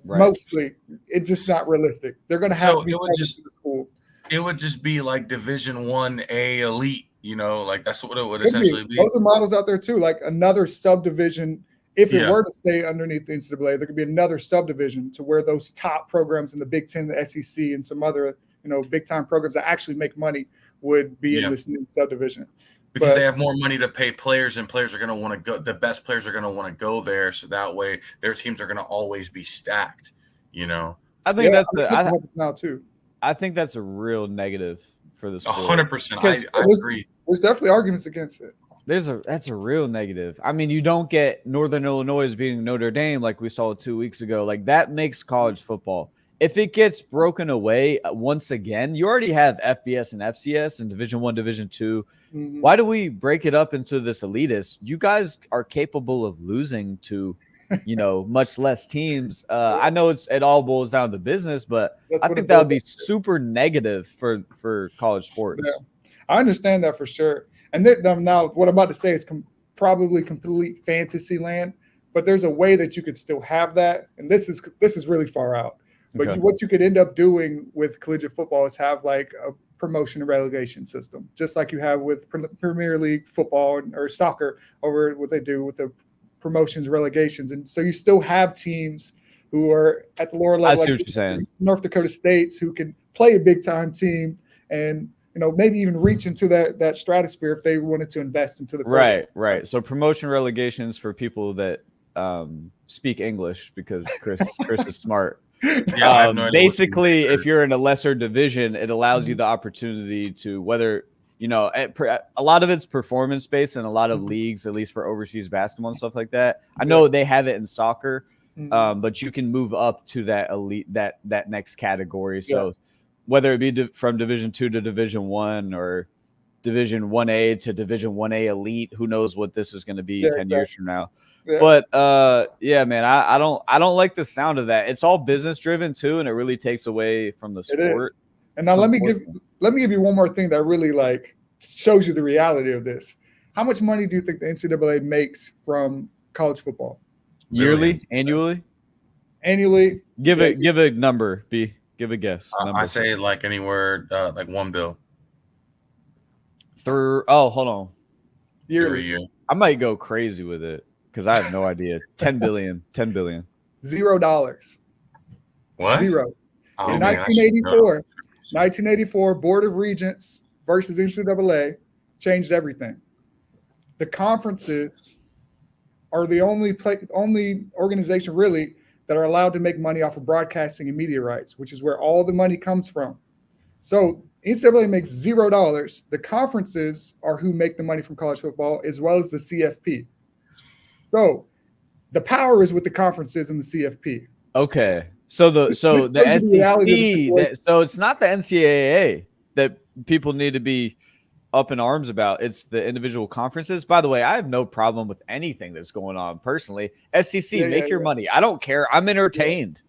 mostly it's just not realistic. They're going to have to be tethered to the school. It would just be like Division 1A elite, you know, like that's what it would essentially be. Those are models out there too, like another subdivision. If it were to stay underneath the NCAA, there could be another subdivision to where those top programs in the Big Ten, the SEC, and some other, you know, big time programs that actually make money would be in this new subdivision. Because they have more money to pay players, and players are going to want to go. The best players are going to want to go there, so that way their teams are going to always be stacked. You know, I think that happens now too. I think that's a real negative for the sport. 100%. I agree. There's definitely arguments against it. That's a real negative. I mean, you don't get Northern Illinois beating Notre Dame like we saw 2 weeks ago. Like that makes college football. If it gets broken away once again, you already have FBS and FCS and Division I, Division II. Mm-hmm. Why do we break it up into this elitist? You guys are capable of losing to, you know, much less teams. I know it all boils down to business, but I think that would be super negative for college sports. Yeah, I understand that for sure. And now what I'm about to say is probably complete fantasy land, but there's a way that you could still have that. And this is really far out. But Okay. what you could end up doing with collegiate football is have like a promotion and relegation system, just like you have with Premier League football or soccer over what they do with the promotions, relegations. And so you still have teams who are at the lower level. I see like what you're saying. North Dakota States, who can play a big time team and, maybe even reach into that stratosphere if they wanted to invest into the program. Right. So promotion relegations for people that speak English, because Chris is smart. Yeah, I have no idea Basically, if you're in a lesser division, it allows you the opportunity to, whether a lot of it's performance based in a lot of leagues, at least for overseas basketball and stuff like that. I know they have it in soccer, but you can move up to that elite, that next category. So whether it be from Division 2 to Division 1 or Division 1A to Division 1A elite, who knows what this is going to be 10 years from now. Yeah. But man, I don't like the sound of that. It's all business driven too, and it really takes away from the It is. sport. And now let me give you one more thing that really like shows you the reality of this. How much money do you think the NCAA makes from college football? Yearly, annually? Annually? Give a number, B. Give a guess. I say like anywhere like $1 billion Hold on. every Yearly. year. I might go crazy with it because I have no idea. 10 billion. $0. What? Zero. Oh, In man, that's- 1984, Board of Regents versus NCAA changed everything. The conferences are the only organization really that are allowed to make money off of broadcasting and media rights, which is where all the money comes from. So NCAA makes $0. The conferences are who make the money from college football, as well as the CFP. So the power is with the conferences and the CFP. Okay. So the SEC, so it's not the NCAA that people need to be up in arms about. It's the individual conferences. By the way, I have no problem with anything that's going on personally. SEC, make your money. I don't care. I'm entertained.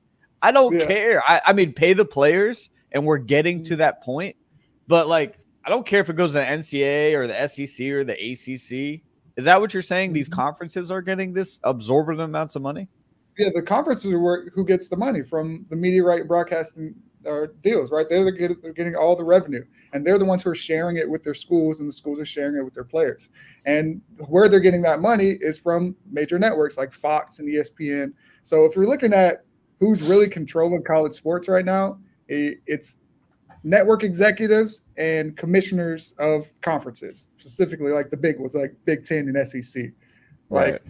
I don't care. I mean, pay the players, and we're getting to that point. But like, I don't care if it goes to the NCAA or the SEC or the ACC. Is that what you're saying? These conferences are getting this absorbent amounts of money? Yeah, the conferences are who gets the money from the media right broadcasting deals, right? They're getting all the revenue, and they're the ones who are sharing it with their schools, and the schools are sharing it with their players. And where they're getting that money is from major networks like Fox and ESPN. So if you're looking at who's really controlling college sports right now, it's network executives and commissioners of conferences, specifically like the big ones, like Big Ten and SEC. Like, Right.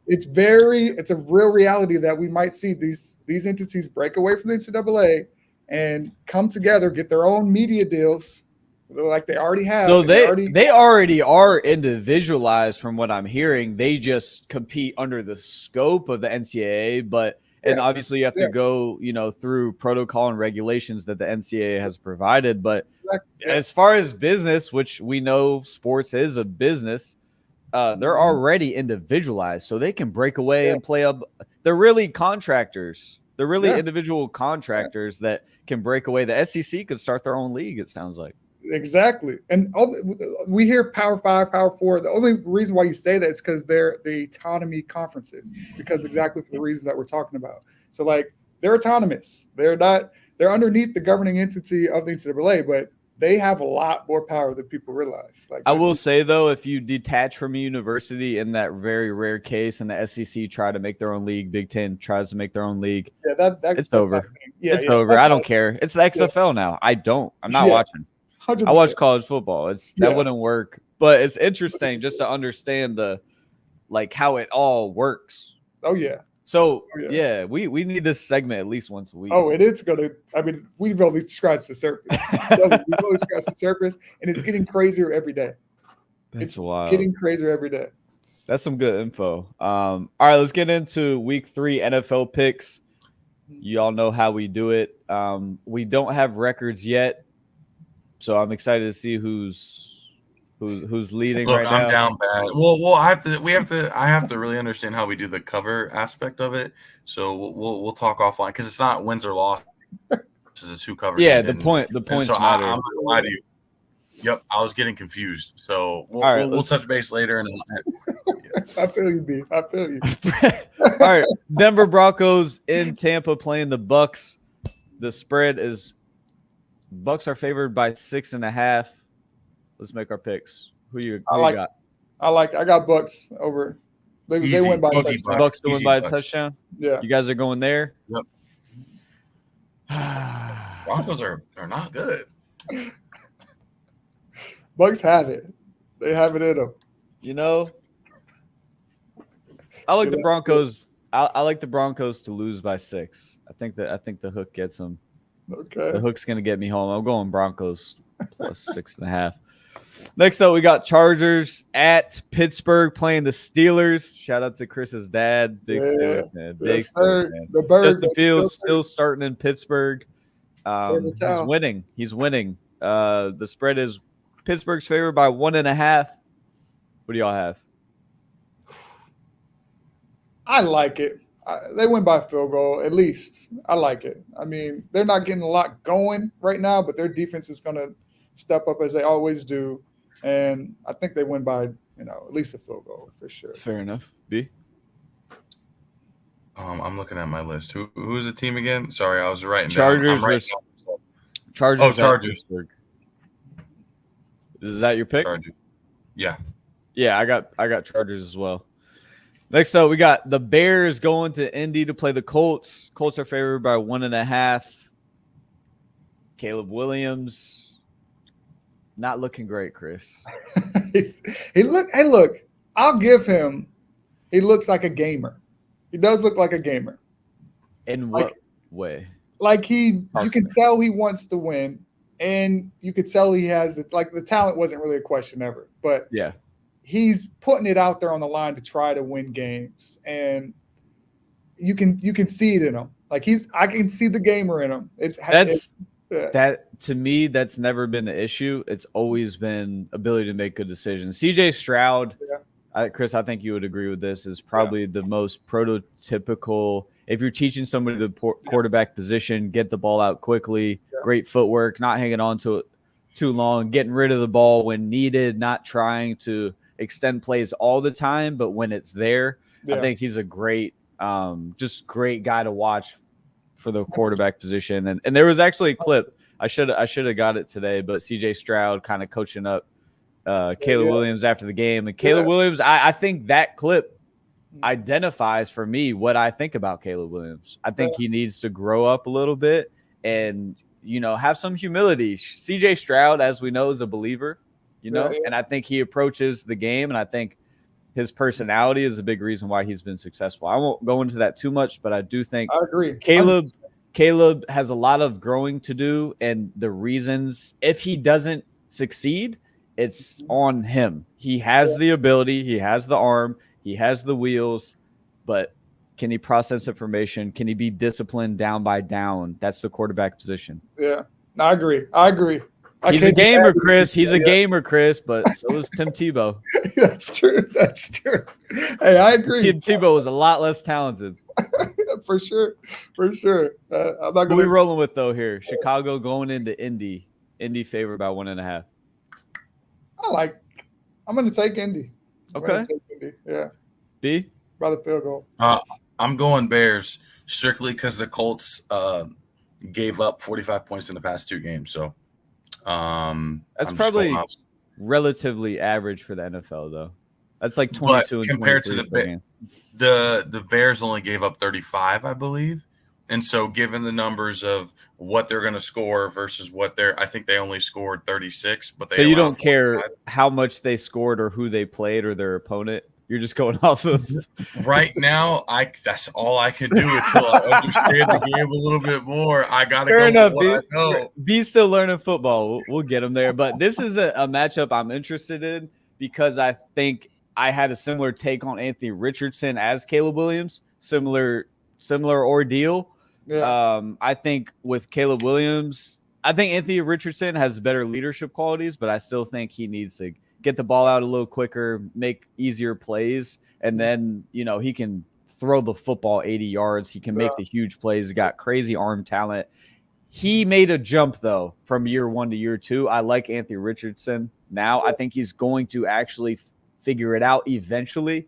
it's a real reality that we might see these entities break away from the NCAA and come together, get their own media deals like they already have. So they already are individualized from what I'm hearing. They just compete under the scope of the NCAA, and obviously you have to go, through protocol and regulations that the NCAA has provided. But as far as business, which we know sports is a business, they're already individualized, so they can break away and play up. They're really contractors. They're really individual contractors that can break away. The SEC could start their own league, it sounds like. Exactly. And we hear Power 5, Power 4. The only reason why you say that is because they're the autonomy conferences, because exactly for the reasons that we're talking about. So like, they're autonomous. They're underneath the governing entity of the NCAA, but they have a lot more power than people realize. Like, I will say though, if you detach from a university in that very rare case, and the SEC try to make their own league, Big Ten tries to make their own league, it's over. It's over. I don't care. It's the XFL now. I'm not watching. 100%. I watch college football. That wouldn't work. But it's interesting just to understand how it all works. Oh yeah. So we need this segment at least once a week. Oh, and it's gonna. I mean, we've only scratched the surface. We've only scratched the surface, and it's getting crazier every day. It's wild. Getting crazier every day. That's some good info. All right, let's get into Week 3 NFL picks. You all know how we do it. We don't have records yet, so I'm excited to see who's leading. Look, right I'm now. down bad. Well, I have to really understand how we do the cover aspect of it. So we'll talk offline, because it's not wins or losses, it's who covers. Yeah, the points so matter. I'm not gonna lie to you. Yep, I was getting confused. So we'll, All right, we'll touch base later. And I feel you, B. I feel you. All right, Denver Broncos in Tampa playing the Bucks. The spread is Bucks are favored by 6.5. Let's make our picks. Who you got? I got Bucks over. They win by a Easy touchdown. Bucks to win Easy by a Bucks. touchdown. Yeah. You guys are going there. Yep. Broncos are not good. Bucks have it. They have it in them. You know, I like the Broncos. I like the Broncos to lose by 6. I think the hook gets them. Okay. The hook's gonna get me home. I'm going Broncos plus 6.5. Next up, we got Chargers at Pittsburgh playing the Steelers. Shout out to Chris's dad. Big Steelers fan. Big Yes, Steelers sir. fan. The bird. Justin Fields still starting in Pittsburgh. He's towel. winning. He's winning. The spread is Pittsburgh's favored by 1.5. What do y'all have? I like it. They win by a field goal, at least. I like it. I mean, they're not getting a lot going right now, but their defense is going to step up as they always do. And I think they win by, at least a field goal for sure. Fair enough. B. I'm looking at my list. Who's the team again? Sorry, I was writing Chargers down. I'm writing versus down. Chargers. Oh, at Chargers. Pittsburgh. Is that your pick? Chargers. Yeah. Yeah, I got Chargers as well. Next up, we got the Bears going to Indy to play the Colts. Colts are favored by 1.5. Caleb Williams, not looking great, Chris. Look, I'll give him. He looks like a gamer. He does look like a gamer. In what way? Like you can tell he wants to win, and you could tell he has the talent wasn't really a question ever, but Yeah. he's putting it out there on the line to try to win games, and you can see it in him. Like I can see the gamer in him. That to me, that's never been the issue. It's always been ability to make good decisions. CJ Stroud, Chris, I think you would agree with this, is probably the most prototypical. If you're teaching somebody the quarterback position, get the ball out quickly, great footwork, not hanging on to it too long, getting rid of the ball when needed, not trying to extend plays all the time, but when it's there, I think he's a great, just great guy to watch for the quarterback position. And there was actually a clip. I should have got it today, but CJ Stroud kind of coaching up Caleb Williams after the game. And Caleb Williams, I think that clip identifies for me what I think about Caleb Williams. I think he needs to grow up a little bit and, have some humility. CJ Stroud, as we know, is a believer, and I think he approaches the game, and I think his personality is a big reason why he's been successful. I won't go into that too much, but I do think I agree. Caleb has a lot of growing to do, and the reasons, if he doesn't succeed, it's on him. He has the ability, he has the arm, he has the wheels, but can he process information? Can he be disciplined down by down? That's the quarterback position. Yeah, I agree. He's a gamer, Chris. He's a gamer, Chris, but so is Tim Tebow. That's true. Hey, I agree. Tim Tebow was a lot less talented. For sure. I'm not Who going we rolling with, though, here? Chicago going into Indy. Indy favored by 1.5. I'm going to take Indy. Okay. Yeah. B? By the field goal. I'm going Bears strictly because the Colts gave up 45 points in the past 2 games. So that's probably relatively average for the NFL, though. That's like 22 but and compared to 23 the Bears only gave up 35, I believe. And so given the numbers of what they're going to score versus I think they only scored 36, but so you don't care how much they scored or who they played or their opponent. You're just going off of right now. That's all I can do until I understand the game a little bit more. I gotta Fair enough, go. B's still learning football. We'll get him there. But this is a matchup I'm interested in because I think I had a similar take on Anthony Richardson as Caleb Williams. Similar ordeal. Yeah. I think with Caleb Williams, I think Anthony Richardson has better leadership qualities, but I still think he needs to get the ball out a little quicker, make easier plays, and then, he can throw the football 80 yards. He can make the huge plays. He got crazy arm talent. He made a jump though from year 1 to year 2. I like Anthony Richardson now. I think he's going to actually figure it out eventually.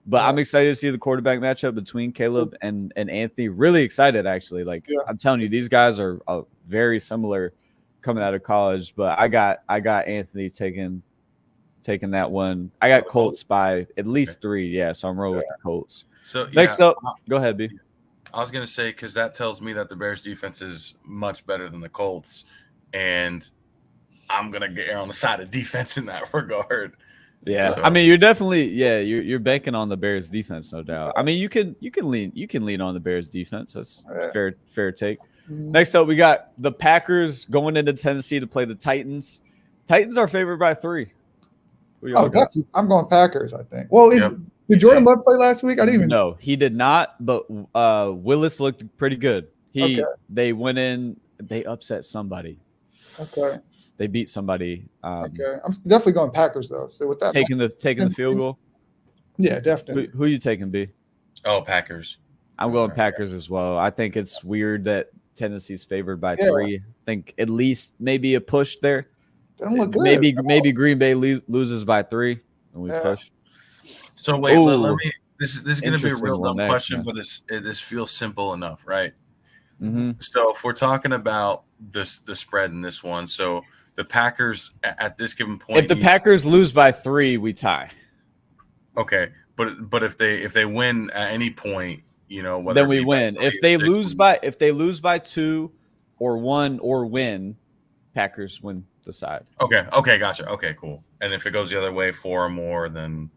But I'm excited to see the quarterback matchup between Caleb and Anthony. Really excited, actually. Like I'm telling you, these guys are very similar coming out of college. But I got Anthony taking that one. I got Colts by at least 3. Yeah, so I'm rolling with the Colts. So next up, go ahead, B. I was going to say, because that tells me that the Bears defense is much better than the Colts, and I'm going to get on the side of defense in that regard. Yeah, so. I mean, you're definitely you're banking on the Bears defense, no doubt. I mean, you can lean on the Bears defense. That's fair take. Next up, we got the Packers going into Tennessee to play the Titans. Titans are favored by 3. Definitely. I'm going Packers, I think. Well, did Jordan Love play last week? I didn't even know. He did not, but Willis looked pretty good. They went in, they upset somebody. Okay. They beat somebody. Okay. I'm definitely going Packers though. So with that, taking the field goal. Yeah, definitely. Who are you taking, B? Oh, Packers. I'm going Packers as well. I think it's weird that Tennessee's favored by 3. I think at least maybe a push there. They don't look good. Maybe Green Bay loses by 3 and we push. So wait, let me. This is going to be a real dumb question, but this feels simple enough, right? Mm-hmm. So if we're talking about the spread in this one, so the Packers at this given point, if the Packers lose by 3, we tie. Okay, but if they win at any point, whether then we win. If they lose by 2 or 1 or win, Packers win the side. Okay, gotcha. Okay, cool. And if it goes the other way, 4 or more, then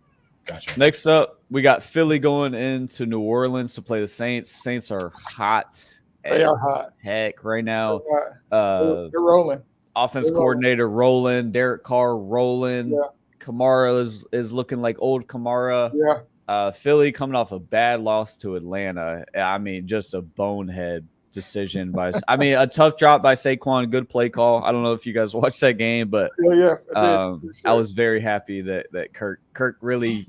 gotcha. Next up, we got Philly going into New Orleans to play the Saints. Saints are hot. They are hot. Heck, right now. They're rolling. Offense coordinator rolling. Derek Carr rolling. Yeah. Kamara is looking like old Kamara. Yeah. Philly coming off a bad loss to Atlanta. I mean, just a bonehead decision a tough drop by Saquon. Good play call. I don't know if you guys watched that game, but I was very happy that Kirk really,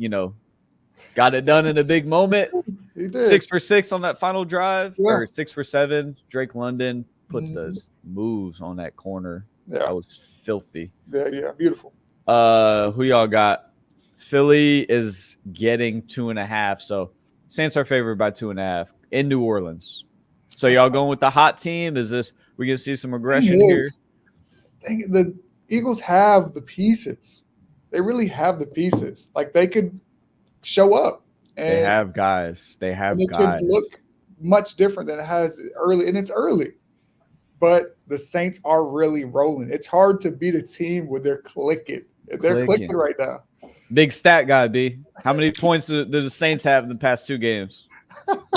got it done in a big moment. He did. 6 for 6 on that final drive, or 6 for 7. Drake London put those moves on that corner. Yeah. That was filthy. Yeah, beautiful. Who y'all got? Philly is getting 2.5. So Saints are favored by 2.5 in New Orleans. So y'all going with the hot team? Is this we gonna see some aggression here? The Eagles have the pieces. They really have the pieces. Like they could show up. And they have guys. They have guys. Could look much different than it has early, and it's early. But the Saints are really rolling. It's hard to beat a team when they're clicking. They're clicking right now. Big stat guy, B. How many points do the Saints have in the past 2 games?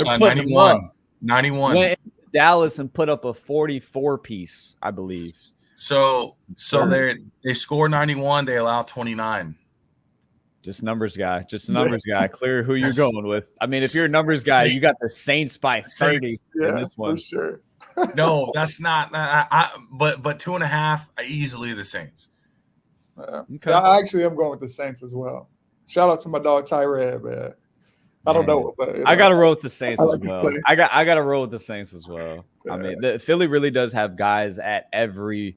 91. 91. Went into Dallas and put up a 44 piece, I believe. So they score 91. They allow 29. Just numbers guy. Clear who you're going with. I mean, if you're a numbers guy, you got the Saints by 30 in this one. For sure. No, that's not. But 2.5 easily the Saints. Okay. I actually am going with the Saints as well. Shout out to my dog Tyrod, man. I don't know, but I got to roll with the Saints as well. I got to roll with the Saints as well. Yeah. I mean, the Philly really does have guys at every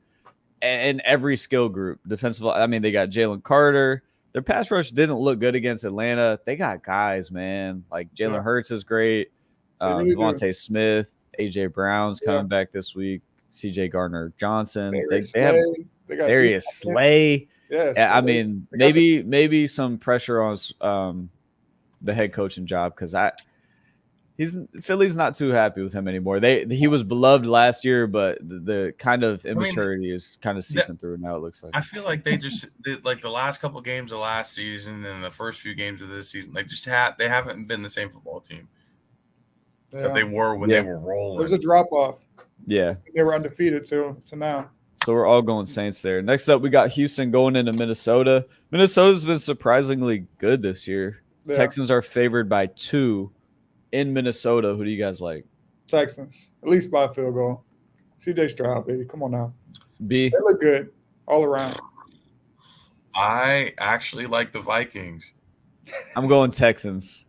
skill group. Defensive. I mean, they got Jalen Carter. Their pass rush didn't look good against Atlanta. They got guys, man. Like Jalen Hurts is great. Devontae Smith, AJ Brown's coming back this week. CJ Gardner-Johnson. They have Darius Slay. Yeah, I mean, maybe some pressure on the head coaching job because Philly's not too happy with him anymore. He was beloved last year, but the kind of immaturity is kind of seeping through now. It looks like. I feel like they just like the last couple of games of last season and the first few games of this season. They haven't been the same football team that they were when they were rolling. There's a drop off. Yeah, they were undefeated to now. So we're all going Saints there. Next up, we got Houston going into Minnesota. Minnesota's been surprisingly good this year. Yeah. Texans are favored by 2 in Minnesota. Who do you guys like? Texans, at least by a field goal. CJ Stroud, baby. Come on now. B. They look good all around. I actually like the Vikings. I'm going Texans.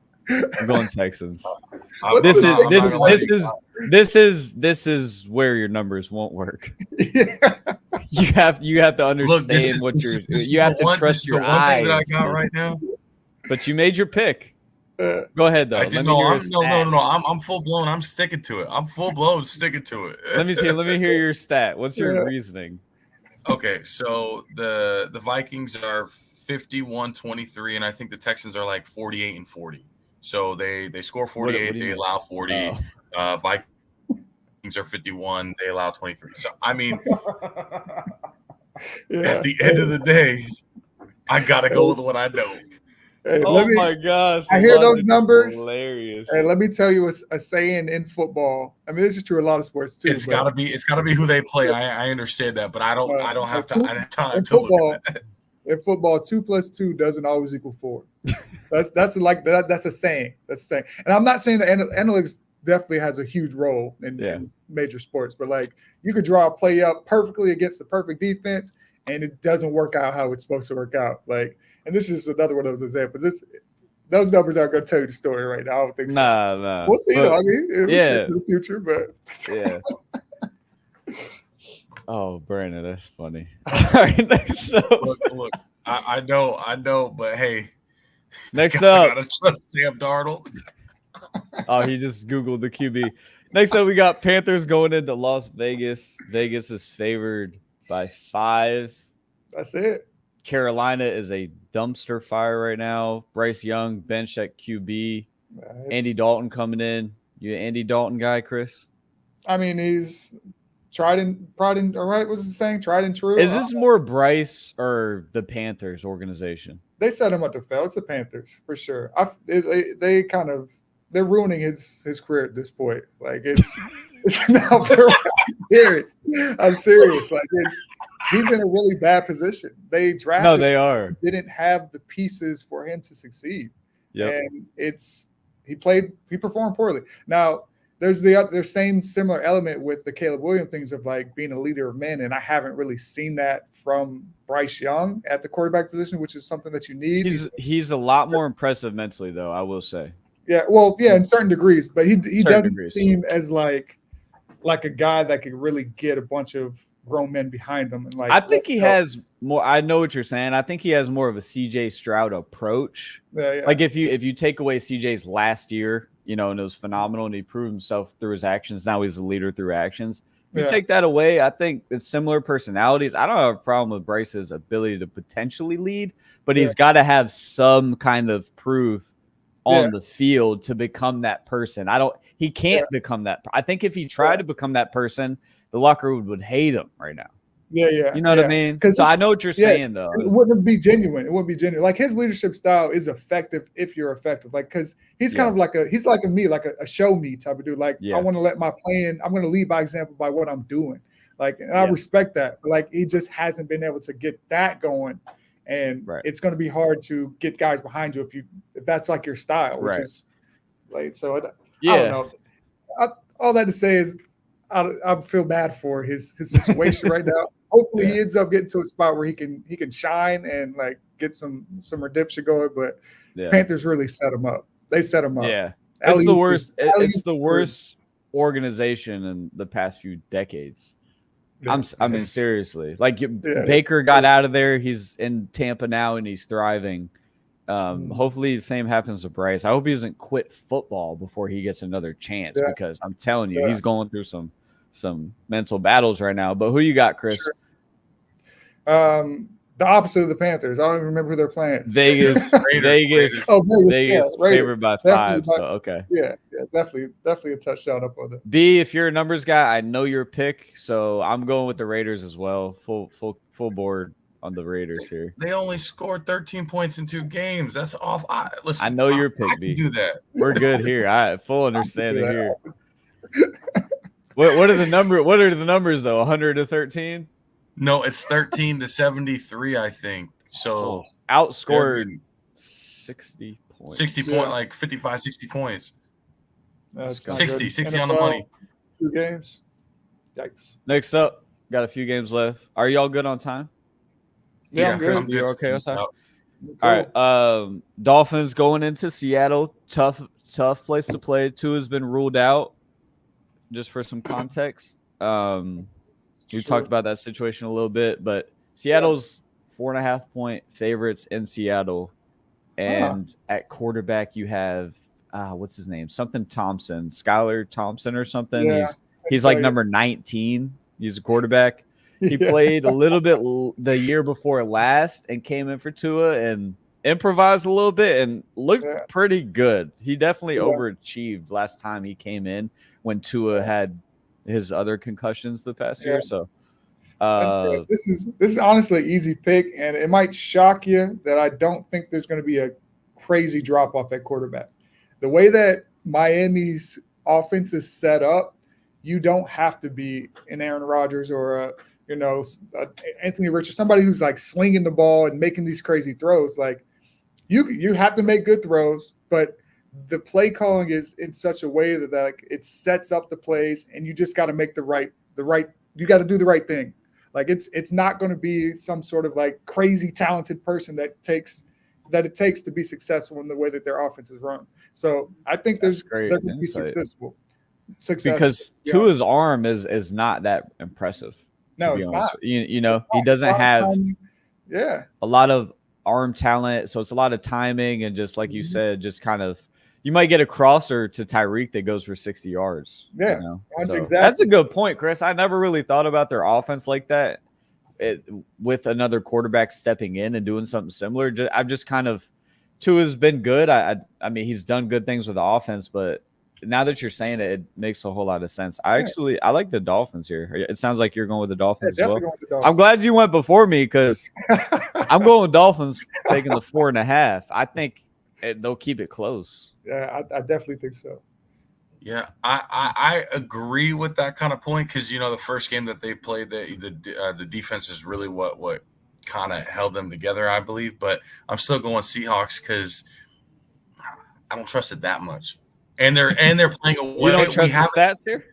This I'm not is gonna lie this to you. this is where your numbers won't work. Yeah. You have to understand Look, this is, what this, you're. is- this is You have the to one. This trust is your the one thing that I eyes. got right now. But you made your pick. Uh, Go ahead though. I Let didn't me know. hear a I'm stat. no. I'm full blown. I'm sticking to it. I'm full blown sticking to it. Let me see. Let me hear your stat. What's your Yeah. reasoning? Okay, so the Vikings are 51-23, and I think the Texans are like 48-40. So they score 48, what do you they mean? allow 40. Oh. Vikings are 51, they allow 23. So I mean, yeah. at the end of the day, I gotta go with what I know. Hey, Oh let me, my gosh! I hear those logic is numbers. Hilarious. Hey, let me tell you a saying in football. I mean, this is true in a lot of sports too. It's but, gotta be who they play. I understand that, but I don't have two- to. I don't have time in to look football, at that. in football, 2 + 2 doesn't always equal 4. That's like that. That's a saying. That's a saying. And I'm not saying that analytics definitely has a huge role in major sports, but like you could draw a play up perfectly against the perfect defense, and it doesn't work out how it's supposed to work out. Like, and this is another one of those examples. Those numbers aren't going to tell you the story right now. I don't think so. Nah. We'll see, But- though. I mean, we'll yeah. get to the future, but Yeah. Oh, Brandon, that's funny. All right, next up. Look. I know, but hey, Next guess I up. gotta trust Sam Darnold. Oh, he just Googled the QB. Next up, we got Panthers going into Las Vegas. Vegas is favored by 5. that's it. Carolina is a dumpster fire right now. Bryce Young benched at QB. Andy Dalton coming in. You an Andy Dalton guy, Chris? I mean, he's tried and all right. What's it saying? Tried and true. Is this more Bryce or the Panthers organization? They set him up to fail. It's the Panthers for sure. They're ruining his career at this point. Like it's now serious. I'm serious. Like he's in a really bad position. They drafted. No, they are. Didn't have the pieces for him to succeed. Yep. And he performed poorly. Now there's same similar element with the Caleb Williams things of like being a leader of men, and I haven't really seen that from Bryce Young at the quarterback position, which is something that you need. He's a lot more impressive mentally, though, I will say. Yeah, well, yeah, in certain degrees, but he doesn't degrees. seem as like a guy that could really get a bunch of grown men behind him. And like, I think he has more. I know what you're saying. I think he has more of a CJ Stroud approach. Yeah. Like if you take away CJ's last year, and it was phenomenal, and he proved himself through his actions. Now he's a leader through actions. If you take that away, I think it's similar personalities. I don't have a problem with Bryce's ability to potentially lead, but he's got to have some kind of proof on the field to become that person. He can't become that. I think if he tried to become that person, the locker room would hate him right now. Yeah. You know what I mean? So I know what you're saying, though. It wouldn't be genuine. It wouldn't be genuine. Like his leadership style is effective if you're effective. Like, because he's kind of like he's like a show me type of dude. Like, I want to let my plan. I'm going to lead by example by what I'm doing. Like, and I respect that. But like, he just hasn't been able to get that going. And it's going to be hard to get guys behind you if that's like your style, which is like, so I don't know. All that to say is I feel bad for his situation right now. Hopefully he ends up getting to a spot where he can shine and like get some redemption going. But Panthers really set him up. They set him up. Yeah, it's the worst. It's the worst organization in the past few decades. I mean, seriously. Like Baker got out of there. He's in Tampa now, and he's thriving. Hopefully, the same happens to Bryce. I hope he doesn't quit football before he gets another chance because I'm telling you, he's going through some mental battles right now. But who you got, Chris? Sure. The opposite of the Panthers. I don't even remember who they're playing. Vegas. Vegas. Oh, Vegas favored by 5. So, okay. Yeah, definitely a touchdown up on it. B, if you're a numbers guy, I know your pick, so I'm going with the Raiders as well. Full board on the Raiders here. They only scored 13 points in 2 games. That's off. Listen, I know your pick, B. Do that. We're good here. I full understanding here. What are the numbers though? 113? No, it's 13-73, I think. So outscored 60 points. 60 point, like 55, 60 points. 60 on the NFL, money. 2 games. Yikes. Next up, got a few games left. Are y'all good on time? Yeah, I'm good. You're okay on time? All right. Dolphins going into Seattle. Tough tough place to play. Tua's been ruled out. Just for some context, we talked about that situation a little bit, but Seattle's 4.5-point favorites in Seattle, and at quarterback you have what's his name? Something Thompson, Skylar Thompson or something. Yeah, he's like number 19. He's a quarterback. He played a little bit the year before last and came in for Tua and improvised a little bit and looked pretty good. He definitely overachieved last time he came in when Tua had his other concussions the past year. So this is honestly an easy pick, and it might shock you that I don't think there's going to be a crazy drop off at quarterback. The way that Miami's offense is set up, you don't have to be an Aaron Rodgers or Anthony Richardson, somebody who's like slinging the ball and making these crazy throws. Like you have to make good throws, but the play calling is in such a way that like it sets up the plays, and you just got to make the right. You got to do the right thing. Like it's not going to be some sort of like crazy talented person that it takes to be successful in the way that their offense is run. So I think they're going to be successful. Because Tua's arm is not that impressive. No, it's not. You know, he doesn't have a lot of arm talent, so it's a lot of timing and just like you said, just kind of you might get a crosser to Tyreek that goes for 60 yards. Yeah, you know? exactly. That's a good point, Chris. I never really thought about their offense like that. With another quarterback stepping in and doing something similar. I've just kind of Tua's been good. I mean, he's done good things with the offense, but now that you're saying it, it makes a whole lot of sense. I like the Dolphins here. It sounds like you're going with the Dolphins as well. I'm glad you went before me because I'm going with Dolphins taking the 4.5. I think they'll keep it close. Yeah, I definitely think so. Yeah, I agree with that kind of point because the first game that they played, the defense is really what kind of held them together, I believe. But I'm still going Seahawks because I don't trust it that much. And they're playing away. You don't trust the stats here?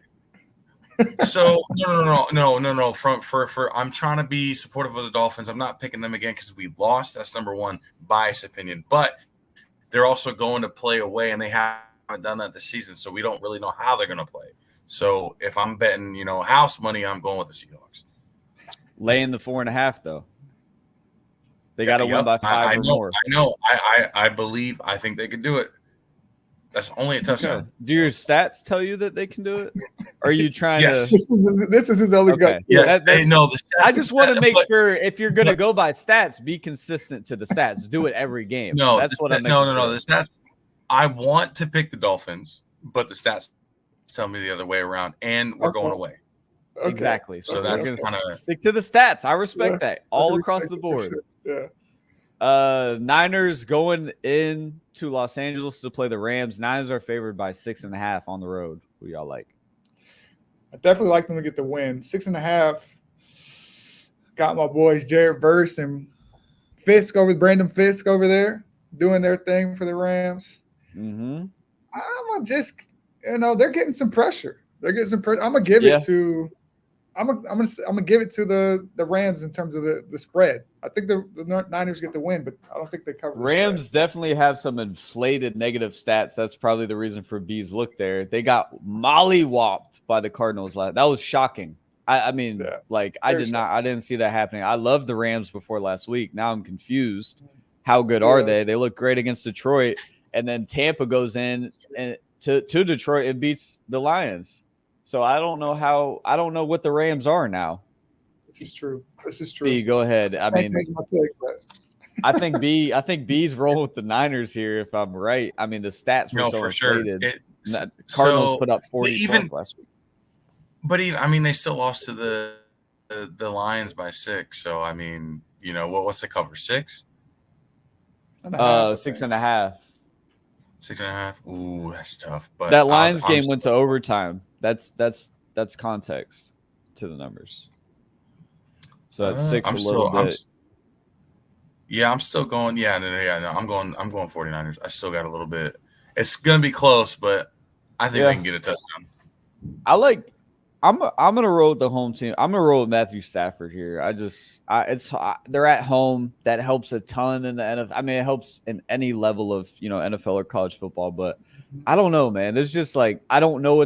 So no. For I'm trying to be supportive of the Dolphins. I'm not picking them again because we lost. That's number one, biased opinion. But they're also going to play away, and they haven't done that this season, so we don't really know how they're going to play. So if I'm betting, house money, I'm going with the Seahawks. Laying the 4.5 though. They got to win by 5 or more. I know. I think they can do it. That's only a touchdown. Okay. Do your stats tell you that they can do it? Or are you trying to? This is his only gut. Yes, they know the stats. I just want to make sure if you're going to go by stats, be consistent to the stats. Do it every game. No, that's what I'm. No. The stats. I want to pick the Dolphins, but the stats tell me the other way around, and we're going away. Okay. Exactly. So that's going kind of stick to the stats. I respect that all across the board. Yeah. Niners going in to Los Angeles to play the Rams. Niners are favored by 6.5 on the road. Who y'all like? I definitely like them to get the win. 6.5. Got my boys Jared Verse and Brandon Fisk over there doing their thing for the Rams. Mm-hmm. I'm gonna just, they're getting some pressure. I'm gonna give it to. I'm gonna give it to the Rams in terms of the spread. I think the Niners get the win, but I don't think they cover. Rams definitely have some inflated negative stats. That's probably the reason for B's look there. They got mollywopped by the Cardinals. That was shocking. I didn't see that happening. I loved the Rams before last week. Now I'm confused. How good are they? They look great against Detroit, and then Tampa goes in and to Detroit and beats the Lions. So I don't know what the Rams are now. This is true. B, go ahead. I think B's rolling with the Niners here if I'm right. I mean, the stats were so inflated. Sure. Cardinals put up 40 last week. But they still lost to the Lions by 6. So I mean, what's the cover? 6? 6.5. 6.5. Ooh, that's tough. But that Lions game went to overtime. That's context to the numbers. So that's 6 a little bit. I'm still going. No, I'm going 49ers. I still got a little bit. It's gonna be close, but I think they can get a touchdown. I I'm gonna roll with the home team. I'm gonna roll with Matthew Stafford here. They're at home. That helps a ton in the NFL. I mean, it helps in any level of NFL or college football. But I don't know, man. There's just like I don't know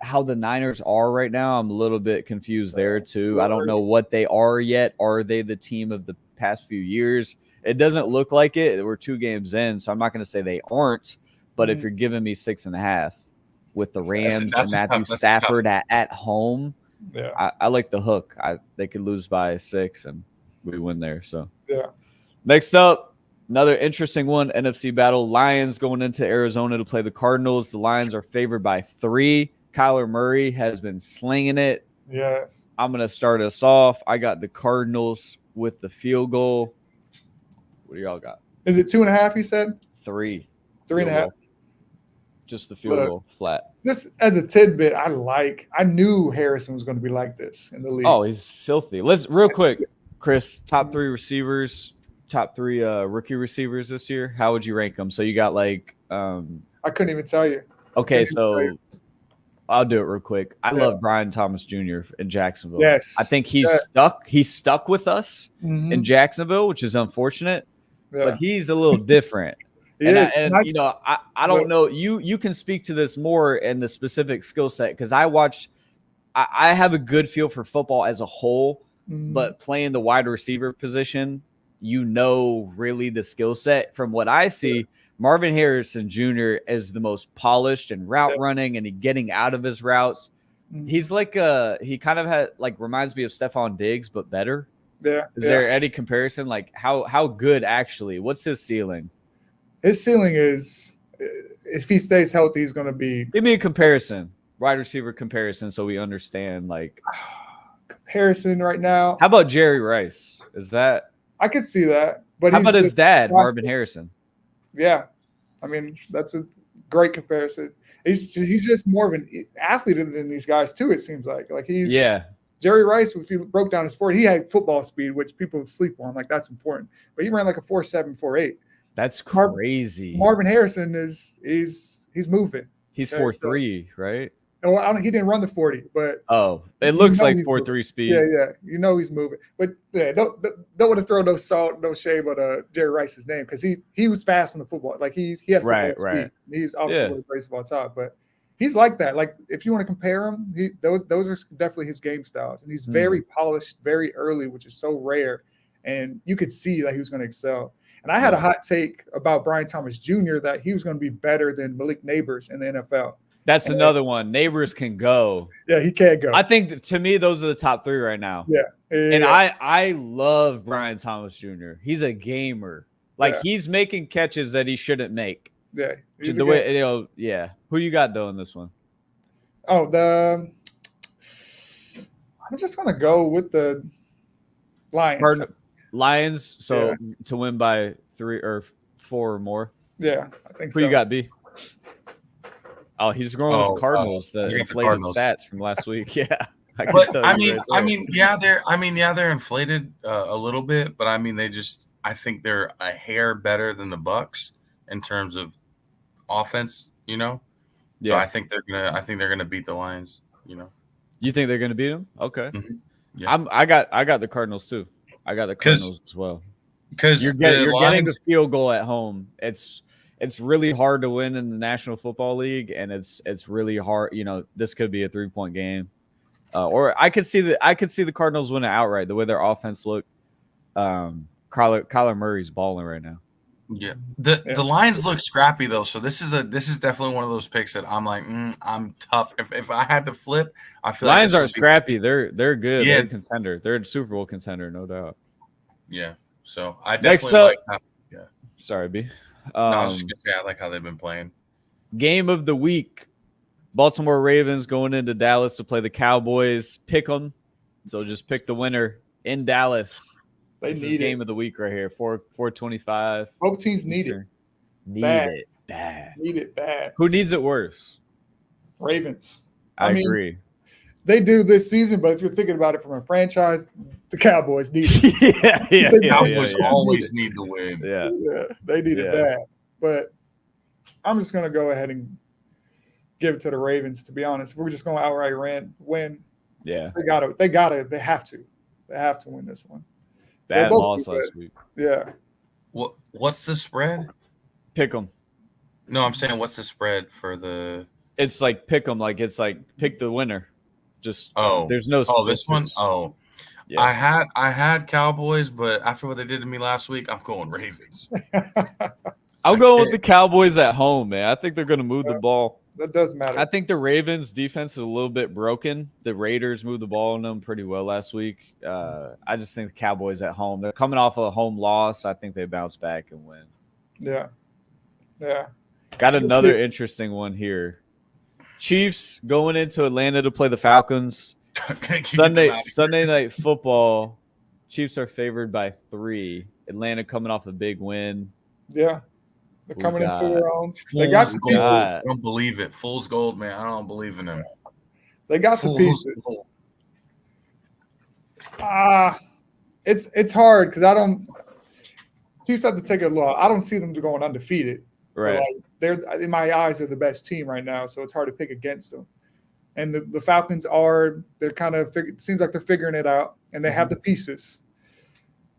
how the Niners are right now. I'm a little bit confused there too. I don't know what they are yet. Are they the team of the past few years? It doesn't look like it. We're 2 games in, so I'm not going to say they aren't. But if you're giving me 6.5 with the Rams and Matthew Stafford at home, I like the hook. They could lose by 6 and we win there. So next up, another interesting one, NFC battle. Lions going into Arizona to play the Cardinals. The Lions are favored by 3. Kyler Murray has been slinging it. Yes. I'm going to start us off. I got the Cardinals with the field goal. What do y'all got? Is it 2.5, you said? 3. 3.5. Just the field goal flat. Just as a tidbit, I knew Harrison was going to be like this in the league. Oh, he's filthy. Let's real quick, Chris, top 3 receivers, top 3 rookie receivers this year. How would you rank them? So you got like I couldn't even tell you. Okay, so I'll do it real quick. I love Brian Thomas Jr. in Jacksonville. Yes. I think he's stuck. He's stuck with us in Jacksonville, which is unfortunate. But he's a little different. I don't know. You can speak to this more in the specific skill set because I have a good feel for football as a whole, but playing the wide receiver position, really the skill set. From what I see, Marvin Harrison Jr. is the most polished and route running and getting out of his routes. He's like he kind of reminds me of Stephon Diggs, but better. Yeah. Is there any comparison? Like how good actually? What's his ceiling? His ceiling is, if he stays healthy, he's going to be. Give me a comparison, wide receiver comparison, so we understand. Comparison right now. How about Jerry Rice? Is that? I could see that. But how about his dad, Marvin Harrison? Yeah, I mean that's a great comparison. He's just more of an athlete than these guys too. It seems like he's Jerry Rice. If you broke down his 40, he had football speed, which people sleep on. Like that's important, but he ran like a 4.7, 4.8. That's crazy. Marvin Harrison he's moving. He's 4.3, right? No, he didn't run the 40, but it looks like 4.3 speed. Yeah, he's moving. But don't want to throw no shame on Jerry Rice's name because he was fast on the football. Like he had football speed. He's obviously one of the greatest of all time, but he's like that. Like if you want to compare him, those are definitely his game styles, and he's very polished, very early, which is so rare. And you could see that he was going to excel. And I had a hot take about Brian Thomas Jr. that he was going to be better than Malik Neighbors in the NFL. That's another one. Neighbors can go. Yeah, he can go. I think to me, those are the top 3 right now. And I love Brian Thomas Jr. He's a gamer. He's making catches that he shouldn't make. Yeah. The way Who you got though in this one? Oh, I'm just gonna go with the Lions. Lions. So to win by 3 or 4 or more. Yeah, I think Who you got, B? Oh, he's going with the Cardinals. The inflated stats from last week. Yeah, they're inflated a little bit, but I mean, I think they're a hair better than the Bucs in terms of offense. So I think they're gonna beat the Lions. You think they're gonna beat them? Okay. Mm-hmm. Yeah. I got the Cardinals too. I got the Cardinals as well. Because you're getting the field goal at home. It's really hard to win in the National Football League, and it's really hard. This could be a 3-point game, or I could see the Cardinals win it outright. The way their offense look, Kyler Murray's balling right now. Yeah, the Lions look scrappy though, so this is definitely one of those picks that I'm like, I'm tough. If I had to flip, I feel Lions aren't scrappy. They're good. Yeah. They're a contender. They're a Super Bowl contender, no doubt. Yeah. So I definitely Sorry, B. I was just gonna say I like how they've been playing. Game of the week: Baltimore Ravens going into Dallas to play the Cowboys. Pick them. So just pick the winner in Dallas. This is game of the week right here. 4:25. Both teams need it. Need it bad. Need it bad. Who needs it worse? Ravens. I agree. They do this season, but if you're thinking about it from a franchise, the Cowboys need it. The Cowboys always need to win. Yeah, they need it bad. But I'm just going to go ahead and give it to the Ravens. To be honest, if we're just going to outright win, Yeah, they have to win this one. bad both loss do last good. week. Yeah, What's the spread? Pick them. No, I'm saying what's the spread for the? It's like pick them. Like it's like pick the winner. Just there's no. This one. Oh, yeah. I had Cowboys, but after what they did to me last week, I'm going Ravens. I'll go with the Cowboys at home, man. I think they're going to move the ball. that does matter. I think the Ravens defense is a little bit broken. The Raiders moved the ball on them pretty well last week. I just think the Cowboys at home. They're coming off a home loss. I think they bounce back and win. Yeah. Got another interesting one here. Chiefs going into Atlanta to play the Falcons. Sunday night football. Chiefs are favored by 3. Atlanta coming off a big win. Yeah. They're coming into their own. They got the Gold. I pieces. don't believe it. Fool's gold, man. I don't believe in them. They got the pieces. Gold. It's hard because I don't. Chiefs have to take a loss. I don't see them going undefeated. Right. Like, they're in my eyes, they're the best team right now, so it's hard to pick against them. And the Falcons they're kind of it seems like they're figuring it out, and they have the pieces.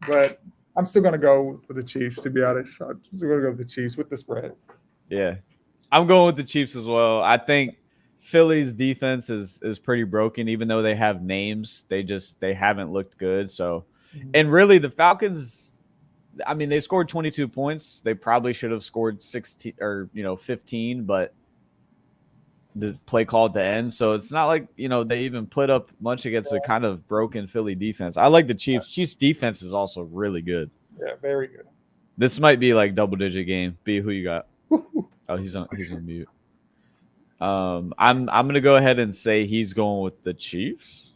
But I'm still gonna go with the Chiefs, to be honest. I'm still gonna go with the Chiefs with the spread. Yeah. I'm going with the Chiefs as well. I think Philly's defense is pretty broken, even though they have names. They haven't looked good. So, and really the Falcons, I mean, they scored 22 points. They probably should have scored 16 or 15, but the play call at the end. So it's not like, they even put up much against a kind of broken Philly defense. I like the Chiefs. Chiefs defense is also really good. Yeah, very good. This might be like double-digit game. B, who you got? Oh, he's on mute. I'm gonna go ahead and say he's going with the Chiefs.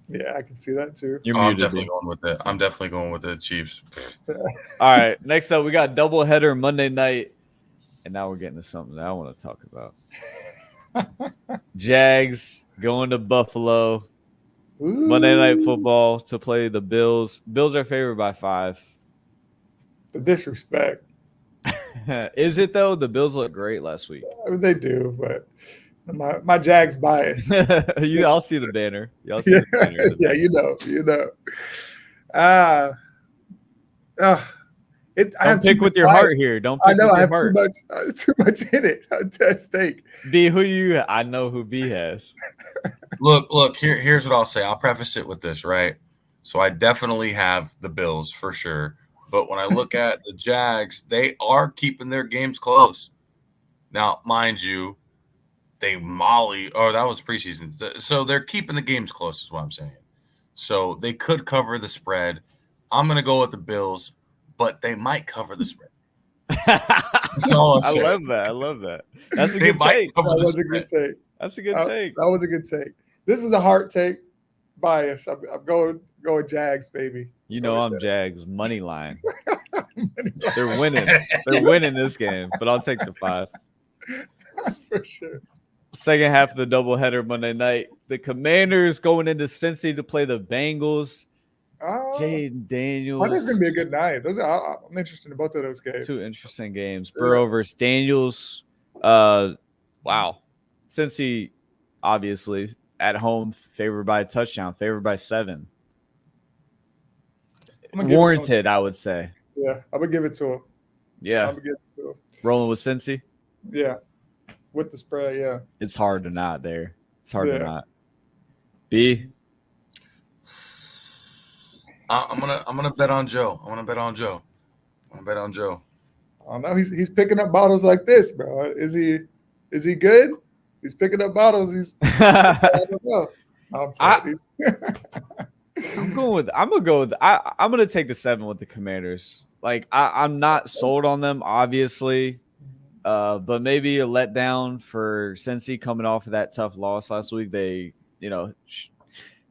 Yeah, I can see that too. You're I'm muted. definitely going with it. I'm definitely going with the Chiefs. All right. Next up, we got doubleheader Monday night, and now we're getting to something that I want to talk about. Jags going to Buffalo. Ooh. Monday Night Football to play the Bills. Bills are favored by 5. The disrespect. Is it though? The Bills look great last week. I mean, they do, but my Jags bias. I'll see the banner. Y'all see the banner. Yeah, you know. Don't pick with your heart here. Don't pick I know with I have your heart. too much in it at stake. B, who you? I know who B has. Look. Here's what I'll say. I'll preface it with this, right? So I definitely have the Bills for sure. But when I look at the Jags, they are keeping their games close. Now, mind you, that was preseason. So they're keeping the games close is what I'm saying. So they could cover the spread. I'm going to go with the Bills, but they might cover the spread. That's all I'm saying. I love that. That's a good take. That was a good take. That's a good take. That was a good take. This is a heart take bias. I'm going Jags, baby. I'm Jags money line. They're winning. They're winning this game, but I'll take the 5. For sure. Second half of the doubleheader Monday night. The Commanders going into Cincy to play the Bengals. Jaden Daniels. That's going to be a good night. I'm interested in both of those games. 2 interesting games. Burrow versus Daniels. Wow. Cincy, obviously, at home, favored by a touchdown, favored by 7. Warranted, I would say. Yeah, I'm going to give it to him. Yeah. I'm going to give it to him. Rolling with Cincy? Yeah. With the spread, yeah. It's hard to not there. It's hard to not. B? I'm gonna bet on Joe. I want to bet on Joe. Oh no, he's picking up bottles like this, bro. Is he good? He's picking up bottles. I don't know. I'm gonna take the 7 with the Commanders. Like I'm not sold on them, obviously. But maybe a letdown for Cincy coming off of that tough loss last week. They,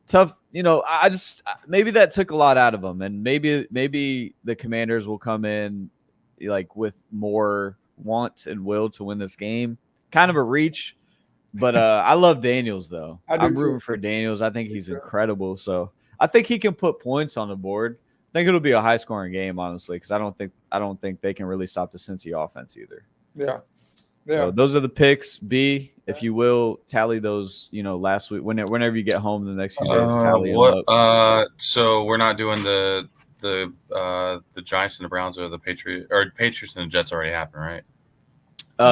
tough. I just maybe that took a lot out of them, and maybe the Commanders will come in like with more want and will to win this game. Kind of a reach, but I love Daniels though. I'm rooting for Daniels. I think he's incredible. So I think he can put points on the board. I think it'll be a high scoring game, honestly, because I don't think they can really stop the Cincy offense either. Yeah. So those are the picks. B, if you will, tally those. Last week, whenever you get home the next few days, tally them up. So we're not doing the Giants and the Browns or the Patriots and the Jets already happened, right?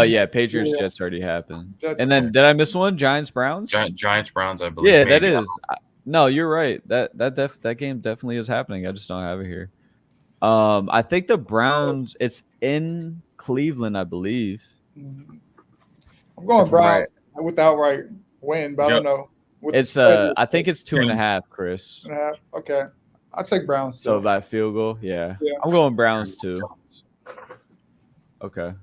Yeah, Patriots Yeah. Jets already happened. Jets And then did I miss one? Giants Browns. Giants Browns, I believe. Yeah, that maybe. is. No, you're right. That game definitely is happening. I just don't have it here. I think the Browns. It's in Cleveland, I believe. I'm going Browns with outright win, but I don't know. With the It's spread, I think it's 2.5, Chris. 2.5. Okay, I'll take Browns. So too. by field goal, yeah. Yeah. I'm going Browns too. Okay.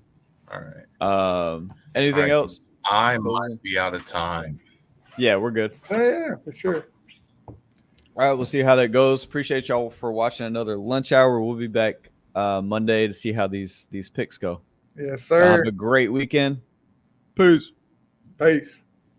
All right. Anything All right. else? I might be out of time. Yeah, we're good. Yeah, for sure. All right, we'll see how that goes. Appreciate y'all for watching another lunch hour. We'll be back Monday to see how these picks go. Yes, Y'all sir. have a great weekend. Peace. Peace.